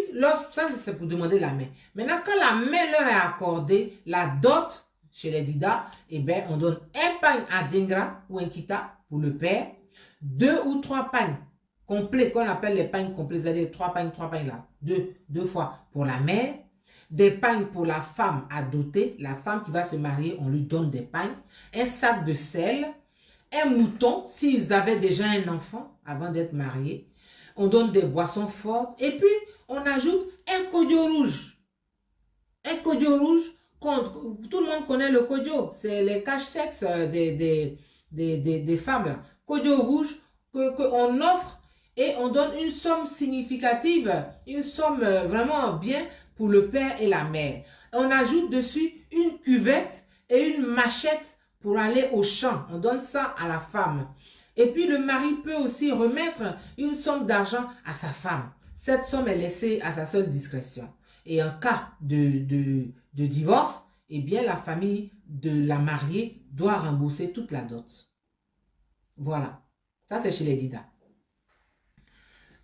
ça, c'est pour demander la main. Maintenant, quand la main leur est accordée, la dot chez les Dida, eh bien, on donne un pagne à Dingra ou un Kita pour le père, 2 ou 3 pagnes complets, qu'on appelle les pagnes complets, c'est-à-dire 3 pagnes là, deux fois pour la mère, des pagnes pour la femme à doter, la femme qui va se marier, on lui donne des pagnes, un sac de sel, un mouton, s'ils avaient déjà un enfant avant d'être mariés, on donne des boissons fortes, et puis on ajoute un kodio rouge. Un kodio rouge, tout le monde connaît le kodio, c'est les caches-sexes des femmes là. Kodio rouge qu'on offre et on donne une somme significative, une somme vraiment bien pour le père et la mère. On ajoute dessus une cuvette et une machette pour aller au champ. On donne ça à la femme. Et puis le mari peut aussi remettre une somme d'argent à sa femme. Cette somme est laissée à sa seule discrétion. Et en cas de divorce, eh bien la famille de la mariée doit rembourser toute la dot. Voilà. Ça, c'est chez les Dida.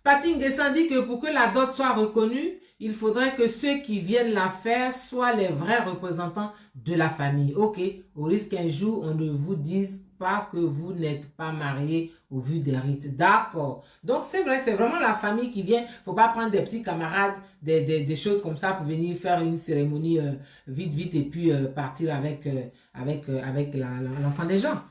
Patin Guessan dit que pour que la dot soit reconnue, il faudrait que ceux qui viennent la faire soient les vrais représentants de la famille. Ok, au risque qu'un jour, on ne vous dise pas que vous n'êtes pas marié au vu des rites. D'accord. Donc, c'est vrai, c'est vraiment la famille qui vient. Il ne faut pas prendre des petits camarades, des choses comme ça pour venir faire une cérémonie vite et puis partir avec l'enfant des gens.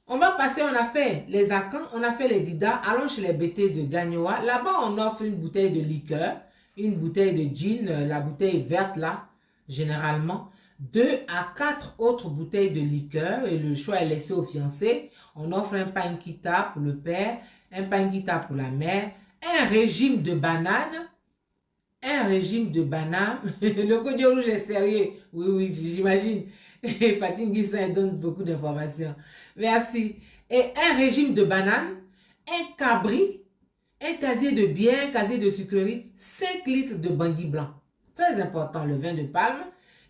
On va passer, on a fait les Akans, on a fait les Dida, allons chez les BT de Gagnoa. Là-bas, on offre une bouteille de liqueur, une bouteille de gin, la bouteille verte là, généralement. 2 à 4 autres bouteilles de liqueur et le choix est laissé aux fiancés. On offre un pankita pour le père, un pankita pour la mère, un régime de bananes. Un régime de bananes. Le code rouge est sérieux. Oui, j'imagine. Fatine Guissin donne beaucoup d'informations. Merci. Et un régime de bananes, un cabri, un casier de bière, un casier de sucrerie, 5 litres de bangui blanc. Très important, le vin de palme.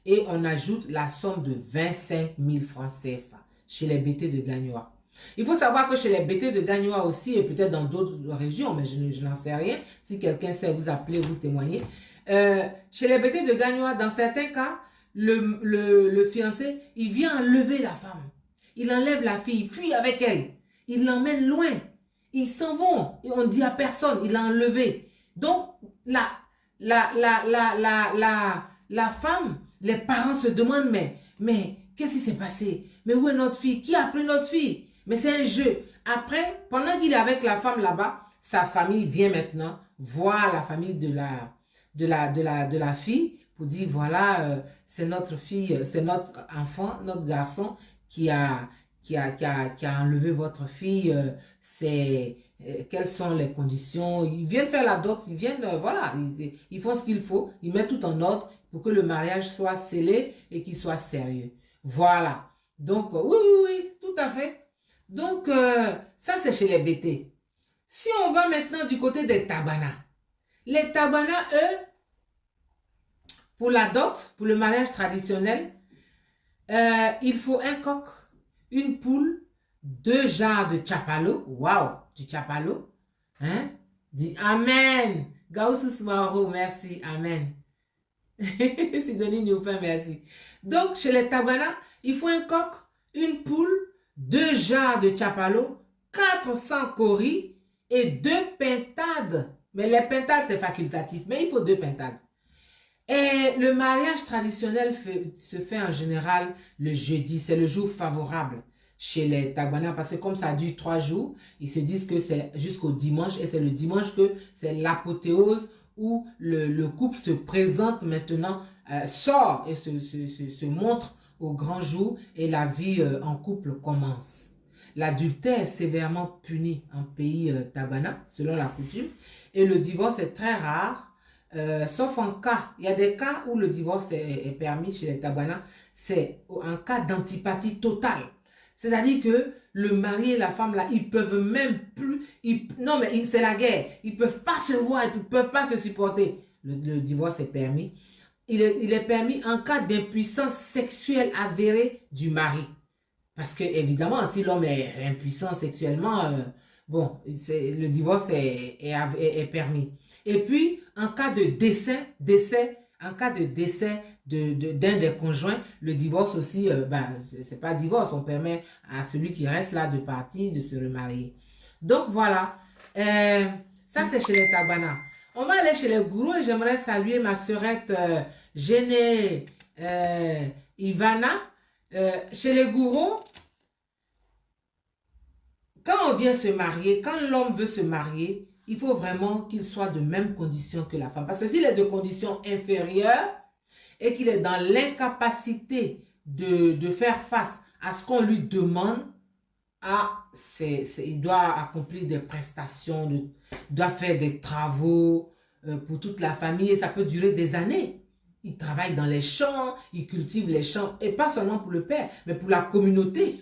Et on ajoute la somme de 25 000 francs CFA chez les BT de Gagnoa. Il faut savoir que chez les BT de Gagnoa aussi, et peut-être dans d'autres régions, mais je n'en sais rien. Si quelqu'un sait vous appeler, vous témoigner. Chez les BT de Gagnoa, dans certains cas, le fiancé, il vient enlever la femme. Il enlève la fille, il fuit avec elle. Il l'emmène loin. Ils s'en vont. Et on ne dit à personne, il l'a enlevé. Donc, la femme, les parents se demandent, mais qu'est-ce qui s'est passé? Mais où est notre fille? Qui a pris notre fille? Mais c'est un jeu. Après, pendant qu'il est avec la femme là-bas, sa famille vient maintenant voir la famille de la fille pour dire, voilà, c'est notre fille, c'est notre enfant, notre garçon qui a enlevé votre fille. Quelles sont les conditions? Ils viennent faire la dot, ils viennent, voilà, ils font ce qu'il faut, ils mettent tout en ordre pour que le mariage soit scellé et qu'il soit sérieux. Voilà. Donc, oui, tout à fait. Donc, ça, c'est chez les BT. Si on va maintenant du côté des Tabana, les Tabana, eux, pour la dot, pour le mariage traditionnel, il faut un coq, une poule, 2 jarres de chapalo. Waouh, du chapalo. Hein? Dis Amen. Gausus Maro, merci. Amen. Sidonie Newpin, merci. Donc, chez les Tabana, il faut un coq, une poule, 2 jarres de chapalo, 400 coris et 2 pintades. Mais les pintades, c'est facultatif, mais il faut 2 pintades. Et le mariage traditionnel se fait en général le jeudi. C'est le jour favorable chez les Tabana parce que comme ça dure 3 jours, ils se disent que c'est jusqu'au dimanche et c'est le dimanche que c'est l'apothéose où le couple se présente maintenant, sort et se montre au grand jour et la vie en couple commence. L'adultère est sévèrement puni en pays Tabana, selon la coutume, et le divorce est très rare, sauf en cas, il y a des cas où le divorce est permis chez les Tabana, c'est en cas d'antipathie totale. C'est-à-dire que le mari et la femme, là, ils peuvent même plus... non, mais c'est la guerre. Ils ne peuvent pas se voir, ils ne peuvent pas se supporter. Le divorce est permis. Il est permis en cas d'impuissance sexuelle avérée du mari. Parce que, évidemment, si l'homme est impuissant sexuellement, bon, le divorce est permis. Et puis, en cas de en cas de décès d'un des conjoints, le divorce aussi, ben, c'est pas divorce, on permet à celui qui reste là de partir, de se remarier. Donc, voilà. Euh, Ça, c'est chez les Tabana. On va aller chez les gourous et j'aimerais saluer ma sœurette Géné Ivana. Chez les gourous, quand on vient se marier, quand l'homme veut se marier, il faut vraiment qu'il soit de même condition que la femme. Parce que s'il est de condition inférieure et qu'il est dans l'incapacité de faire face à ce qu'on lui demande, il doit accomplir des prestations, doit faire des travaux pour toute la famille et ça peut durer des années. Il travaille dans les champs, il cultive les champs, et pas seulement pour le père, mais pour la communauté,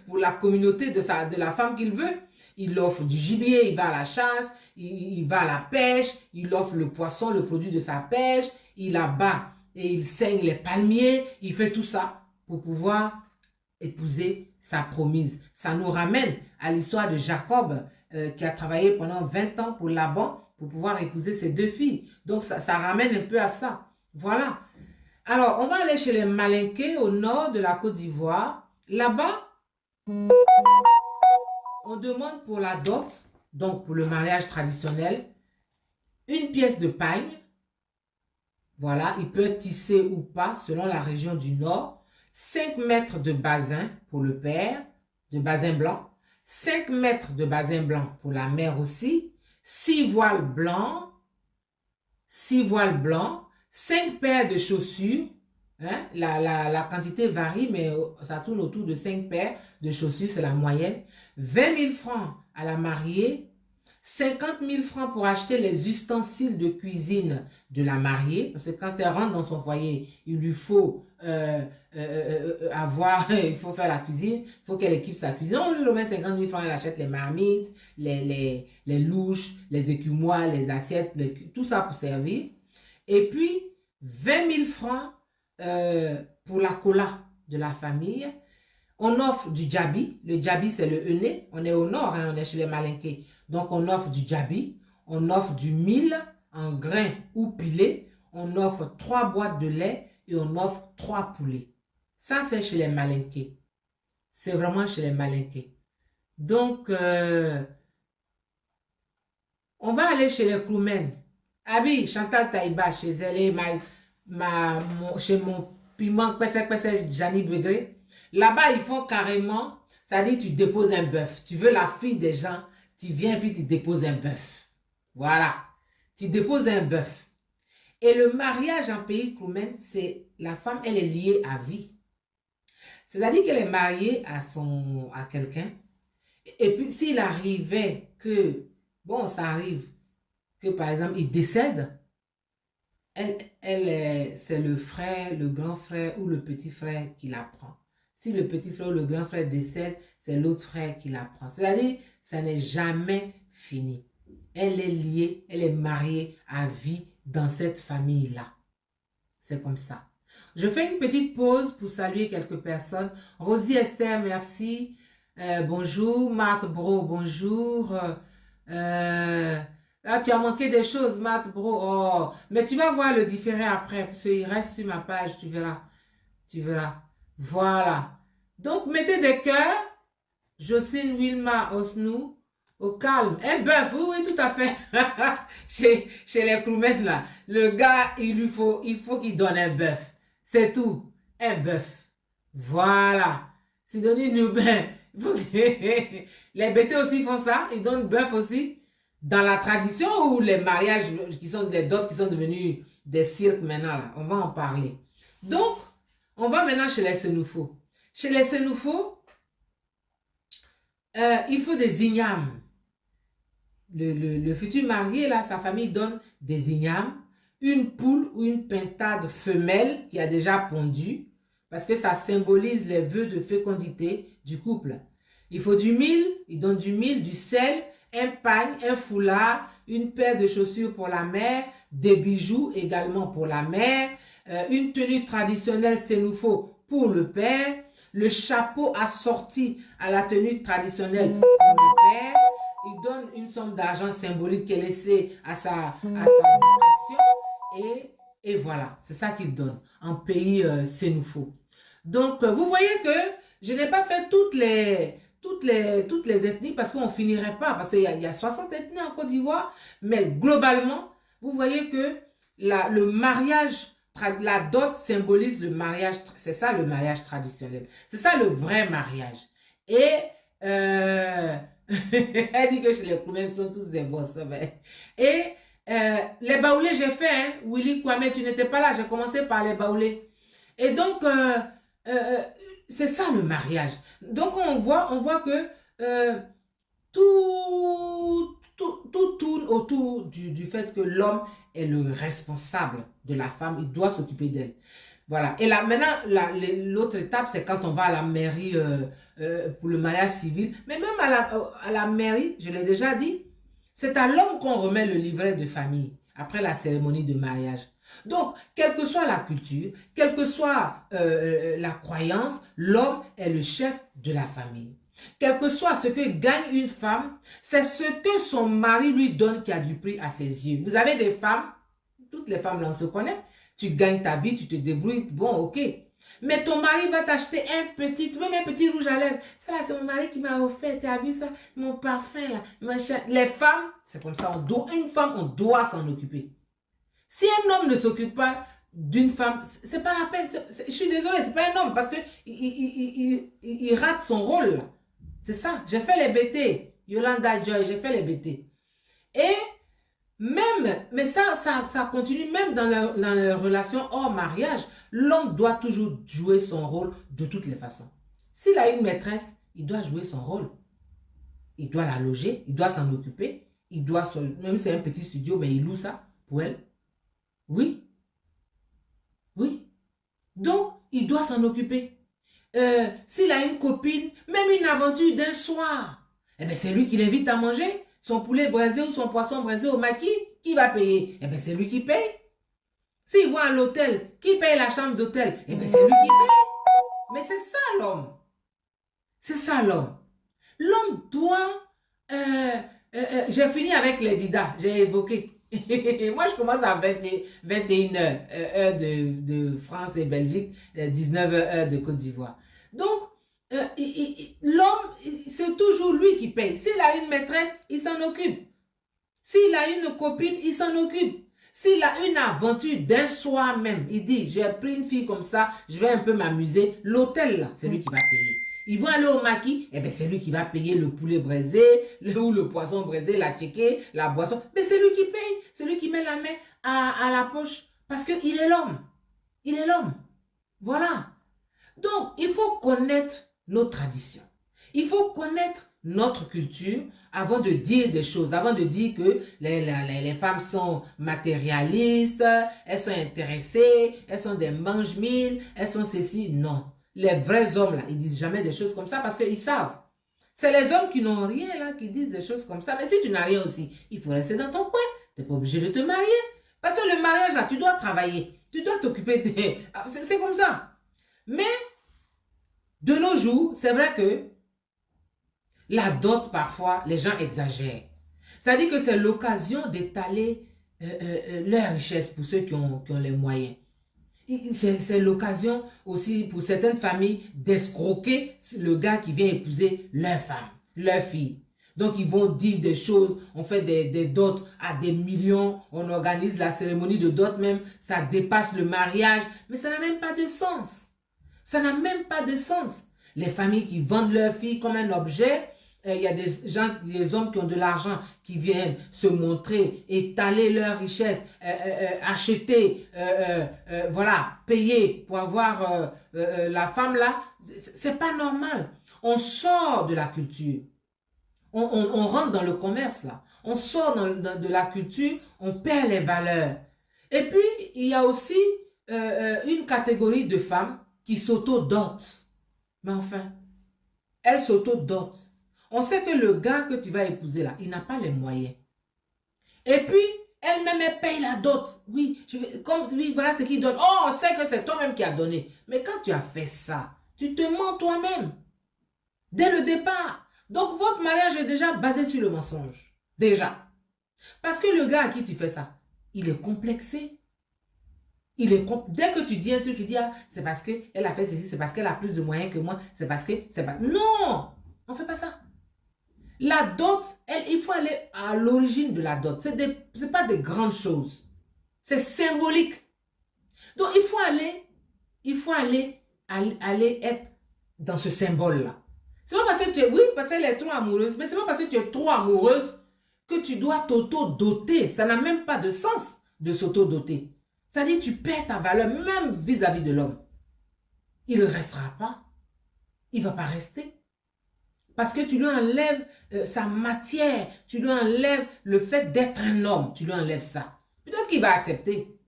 pour la communauté de la femme qu'il veut. Il offre du gibier, il va à la chasse, il va à la pêche, il offre le poisson, le produit de sa pêche, il abat et il saigne les palmiers, il fait tout ça pour pouvoir épouser sa promise. Ça nous ramène à l'histoire de Jacob qui a travaillé pendant 20 ans pour Laban pour pouvoir épouser ses deux filles. Donc ça ramène un peu à ça. Voilà. Alors, on va aller chez les Malinqués au nord de la Côte d'Ivoire. Là-bas, on demande pour la dot, donc pour le mariage traditionnel, une pièce de paille. Voilà, il peut être tissé ou pas selon la région du nord. 5 mètres de basin pour le père, de basin blanc. 5 mètres de basin blanc pour la mère aussi. 6 voiles blancs. 6 voiles blancs. 5 paires de chaussures. Hein? La quantité varie, mais ça tourne autour de 5 paires de chaussures, c'est la moyenne. 20 000 francs à la mariée. 50 000 francs pour acheter les ustensiles de cuisine de la mariée. Parce que quand elle rentre dans son foyer, il lui faut il faut faire la cuisine, il faut qu'elle équipe sa cuisine. On lui remet 50 000 francs, elle achète les marmites, les louches, les écumoires, les assiettes, tout ça pour servir. Et puis, 20 000 francs pour la cola de la famille. On offre du djabi. Le djabi, c'est le henné. On est au nord, hein, on est chez les Malinqués. Donc, on offre du djabi. On offre du mil en grains ou pilé. On offre 3 boîtes de lait et on offre 3 poulets. Ça, c'est chez les Malinqués. C'est vraiment chez les Malinqués. Donc, on va aller chez les Kroumen. Abi, Chantal Taïba, chez elle et chez mon piment, Jani Begré. Là-bas, ils font carrément, ça dit tu déposes un bœuf. Tu veux la fille des gens, tu viens puis tu déposes un bœuf. Voilà. Tu déposes un bœuf. Et le mariage en pays Kroumen, c'est la femme, elle est liée à vie. C'est-à-dire qu'elle est mariée à quelqu'un. Et puis, s'il arrivait que, bon, ça arrive, que par exemple, il décède, c'est le frère, le grand frère ou le petit frère qui la prend. Si le petit frère ou le grand frère décède, c'est l'autre frère qui la prend. C'est-à-dire, ça n'est jamais fini. Elle est liée, elle est mariée à vie dans cette famille-là. C'est comme ça. Je fais une petite pause pour saluer quelques personnes. Rosie Esther, merci. Bonjour. Marthe Bro, bonjour. Tu as manqué des choses, Marthe Bro. Oh. Mais tu vas voir le différé après, parce qu'il reste sur ma page, tu verras. Tu verras. Voilà. Donc, mettez des cœurs. Jocelyne Wilma Osnou. Au calme. Un bœuf, oui, oui, tout à fait. chez les Kroumen, là. Le gars, il faut qu'il donne un bœuf. C'est tout. Un bœuf. Voilà. Sidonie Nubin. Les bêtés aussi font ça. Ils donnent bœuf aussi. Dans la tradition ou les mariages qui sont des dots qui sont devenus des cirques maintenant, là. On va en parler. Donc, on va maintenant chez les Senoufos. Chez les Senoufos, il faut des ignames. Le futur marié, là, sa famille donne des ignames, une poule ou une pintade femelle qui a déjà pondu, parce que ça symbolise les vœux de fécondité du couple. Il faut du mil, il donne du mil, du sel, un pagne, un foulard, une paire de chaussures pour la mère, des bijoux également pour la mère, une tenue traditionnelle Sénoufo pour le père, le chapeau assorti à la tenue traditionnelle pour le père. Il donne une somme d'argent symbolique qui est laissée à sa discrétion. Et voilà, c'est ça qu'il donne en pays sénoufo. Donc, vous voyez que je n'ai pas fait toutes les ethnies parce qu'on ne finirait pas, parce qu'il y a 60 ethnies en Côte d'Ivoire, mais globalement, vous voyez que le mariage, la dot symbolise le mariage, c'est ça le mariage traditionnel, c'est ça le vrai mariage. Et elle dit que chez les Koumens sont tous des boss. Et les baoulés, j'ai fait, hein, Willy Kwame, tu n'étais pas là, j'ai commencé par les baoulés. Et donc, c'est ça le mariage. Donc, on voit que tout tourne autour du fait que l'homme est le responsable de la femme, il doit s'occuper d'elle. Voilà. Et là, maintenant, l'autre étape, c'est quand on va à la mairie pour le mariage civil. Mais même à la mairie, je l'ai déjà dit, c'est à l'homme qu'on remet le livret de famille après la cérémonie de mariage. Donc, quelle que soit la culture, quelle que soit la croyance, l'homme est le chef de la famille. Quel que soit ce que gagne une femme, c'est ce que son mari lui donne qui a du prix à ses yeux. Vous avez des femmes, toutes les femmes là on se connaît, tu gagnes ta vie, tu te débrouilles, bon ok. Mais ton mari va t'acheter même un petit rouge à lèvres. Ça là, c'est mon mari qui m'a offert, tu as vu ça, mon parfum là, machin. Les femmes, c'est comme ça, une femme, on doit s'en occuper. Si un homme ne s'occupe pas d'une femme, c'est pas la peine. Je suis désolée, c'est pas un homme parce que il rate son rôle. C'est ça. J'ai fait les BT. Yolanda Joy, j'ai fait les BT. Et même, mais ça continue même dans la relation hors mariage. L'homme doit toujours jouer son rôle de toutes les façons. S'il a une maîtresse, il doit jouer son rôle. Il doit la loger, il doit s'en occuper. Il doit, même si c'est un petit studio, mais il loue ça pour elle. Oui, oui. Donc, il doit s'en occuper. S'il a une copine, même une aventure d'un soir, eh bien, c'est lui qui l'invite à manger. Son poulet braisé ou son poisson braisé au maquis, qui va payer? Eh bien, c'est lui qui paye. S'il va à l'hôtel, qui paye la chambre d'hôtel? Eh bien, c'est lui qui paye. Mais c'est ça l'homme. C'est ça l'homme. L'homme doit... j'ai fini avec les Dida, j'ai évoqué. Moi, je commence à 21h, heure de France et Belgique, 19h, heure de Côte d'Ivoire. Donc, l'homme, c'est toujours lui qui paye. S'il a une maîtresse, il s'en occupe. S'il a une copine, il s'en occupe. S'il a une aventure d'un soir même, il dit, j'ai pris une fille comme ça, je vais un peu m'amuser. L'hôtel, là, c'est lui qui va payer. Ils vont aller au maquis, eh bien c'est lui qui va payer le poulet braisé, ou le poisson braisé, la tchéké, la boisson. Mais c'est lui qui paye, c'est lui qui met la main à la poche. Parce qu'il est l'homme. Il est l'homme. Voilà. Donc, il faut connaître nos traditions. Il faut connaître notre culture avant de dire des choses, avant de dire que les femmes sont matérialistes, elles sont intéressées, elles sont des mange-mille, elles sont ceci. Non. Les vrais hommes, là, ils disent jamais des choses comme ça parce qu'ils savent. C'est les hommes qui n'ont rien, là, qui disent des choses comme ça. Mais si tu n'as rien aussi, il faut rester dans ton coin. Tu n'es pas obligé de te marier. Parce que le mariage, là, tu dois travailler. Tu dois t'occuper des... C'est comme ça. Mais, de nos jours, c'est vrai que la dot, parfois, les gens exagèrent. C'est-à-dire que c'est l'occasion d'étaler leur richesse pour ceux qui ont les moyens. C'est l'occasion aussi pour certaines familles d'escroquer le gars qui vient épouser leur femme, leur fille. Donc, ils vont dire des choses, on fait des dots à des millions, on organise la cérémonie de dot même, ça dépasse le mariage, mais ça n'a même pas de sens. Ça n'a même pas de sens. Les familles qui vendent leur fille comme un objet, il y a des gens, des hommes qui ont de l'argent qui viennent se montrer, étaler leur richesse, acheter, voilà, payer pour avoir la femme là. C'est pas normal. On sort de la culture. On rentre dans le commerce là. On sort de la culture, on perd les valeurs. Et puis, il y a aussi une catégorie de femmes qui s'auto-dotent. Mais enfin, elles s'auto-dotent. On sait que le gars que tu vas épouser là, il n'a pas les moyens. Et puis, elle-même, elle paye la dot. Oui, oui, voilà ce qu'il donne. Oh, on sait que c'est toi-même qui as donné. Mais quand tu as fait ça, Tu te mens toi-même. Dès le départ. Donc, votre mariage est déjà basé sur le mensonge. Déjà. Parce que le gars à qui tu fais ça, il est complexé. Dès que tu dis un truc, il dit, ah, c'est parce qu'elle a fait ceci, c'est parce qu'elle a plus de moyens que moi, c'est parce que... Non, on ne fait pas ça. La dot, il faut aller à l'origine de la dot. Ce n'est pas des grandes choses. C'est symbolique. Donc, il faut aller être dans ce symbole-là. C'est pas parce que tu es, oui, parce qu'elle est trop amoureuse, mais c'est pas parce que tu es trop amoureuse que tu dois t'auto-doter. Ça n'a même pas de sens de s'auto-doter. C'est-à-dire que tu perds ta valeur même vis-à-vis de l'homme. Il ne restera pas. Il ne va pas rester. Parce que tu lui enlèves sa matière. Tu lui enlèves le fait d'être un homme. Tu lui enlèves ça. Peut-être qu'il va accepter.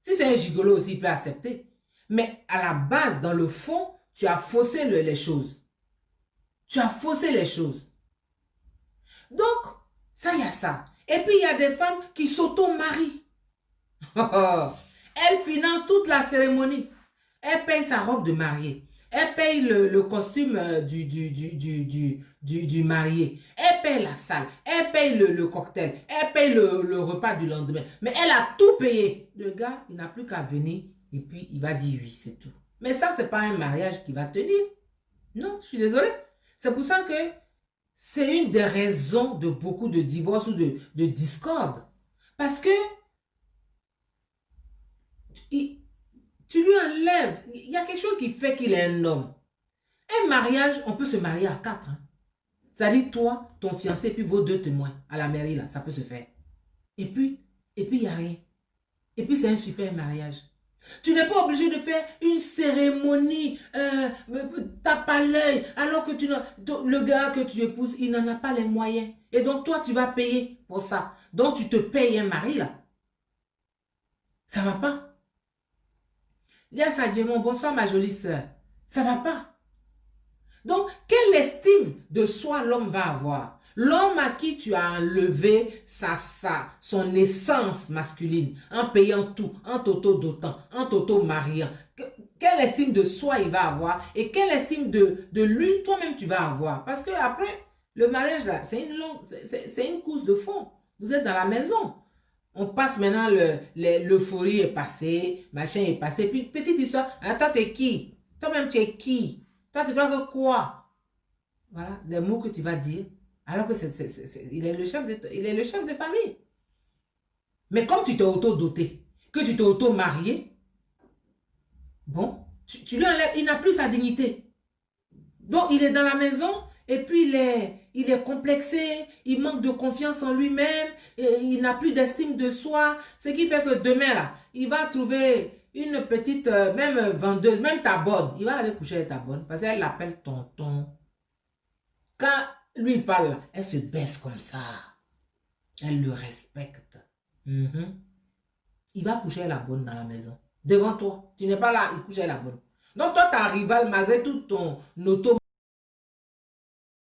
Si c'est un gigolo aussi, il peut accepter. Mais à la base, dans le fond, tu as faussé les choses. Tu as faussé les choses. Donc, ça, il y a ça. Et puis, il y a des femmes qui s'auto-marient. Elle finance toute la cérémonie. Elle paye sa robe de mariée. Elle paye le costume du marié. Elle paye la salle. Elle paye le cocktail. Elle paye le repas du lendemain. Mais elle a tout payé. Le gars, il n'a plus qu'à venir et puis il va dire oui, c'est tout. Mais ça, ce n'est pas un mariage qui va tenir. Non, je suis désolée. C'est pour ça que c'est une des raisons de beaucoup de divorces ou de discordes. Parce que tu lui enlèves. Il y a quelque chose qui fait qu'il est un homme. Un mariage, on peut se marier à 4. Hein. C'est-à-dire toi, ton fiancé, puis vos 2 témoins à la mairie, là, ça peut se faire. Et puis, il n'y a rien. Et puis, c'est un super mariage. Tu n'es pas obligé de faire une cérémonie, tape à l'œil, alors que le gars que tu épouses, il n'en a pas les moyens. Et donc, toi, tu vas payer pour ça. Donc, tu te payes un mari, là. Ça ne va pas. Yes, Adjemon, bonsoir, ma jolie sœur. Ça ne va pas. Donc, quelle estime de soi l'homme va avoir? L'homme à qui tu as enlevé son essence masculine, en payant tout, en t'auto-dotant, en t'auto-mariant. Quelle estime de soi il va avoir et quelle estime de lui toi-même tu vas avoir? Parce que après, le mariage, là, c'est une course de fond. Vous êtes dans la maison. On passe maintenant, l'euphorie est passée, machin est passé. Puis, petite histoire, attends, tu es qui? Toi-même, tu es qui? Toi, tu crois que quoi? Voilà, les mots que tu vas dire. Alors que il est il est le chef de famille. Mais comme tu t'es auto-doté, que tu t'es auto-marié, bon, tu lui enlèves, il n'a plus sa dignité. Donc, il est dans la maison et puis il est complexé, il manque de confiance en lui-même, il n'a plus d'estime de soi. Ce qui fait que demain, là, il va trouver une petite, même vendeuse, même ta bonne. Il va aller coucher avec ta bonne parce qu'elle l'appelle tonton. Quand lui il parle, là, elle se baisse comme ça. Elle le respecte. Mhm. Il va coucher avec la bonne dans la maison. Devant toi. Tu n'es pas là, il couche avec la bonne. Donc toi, tu es un rival malgré tout ton auto.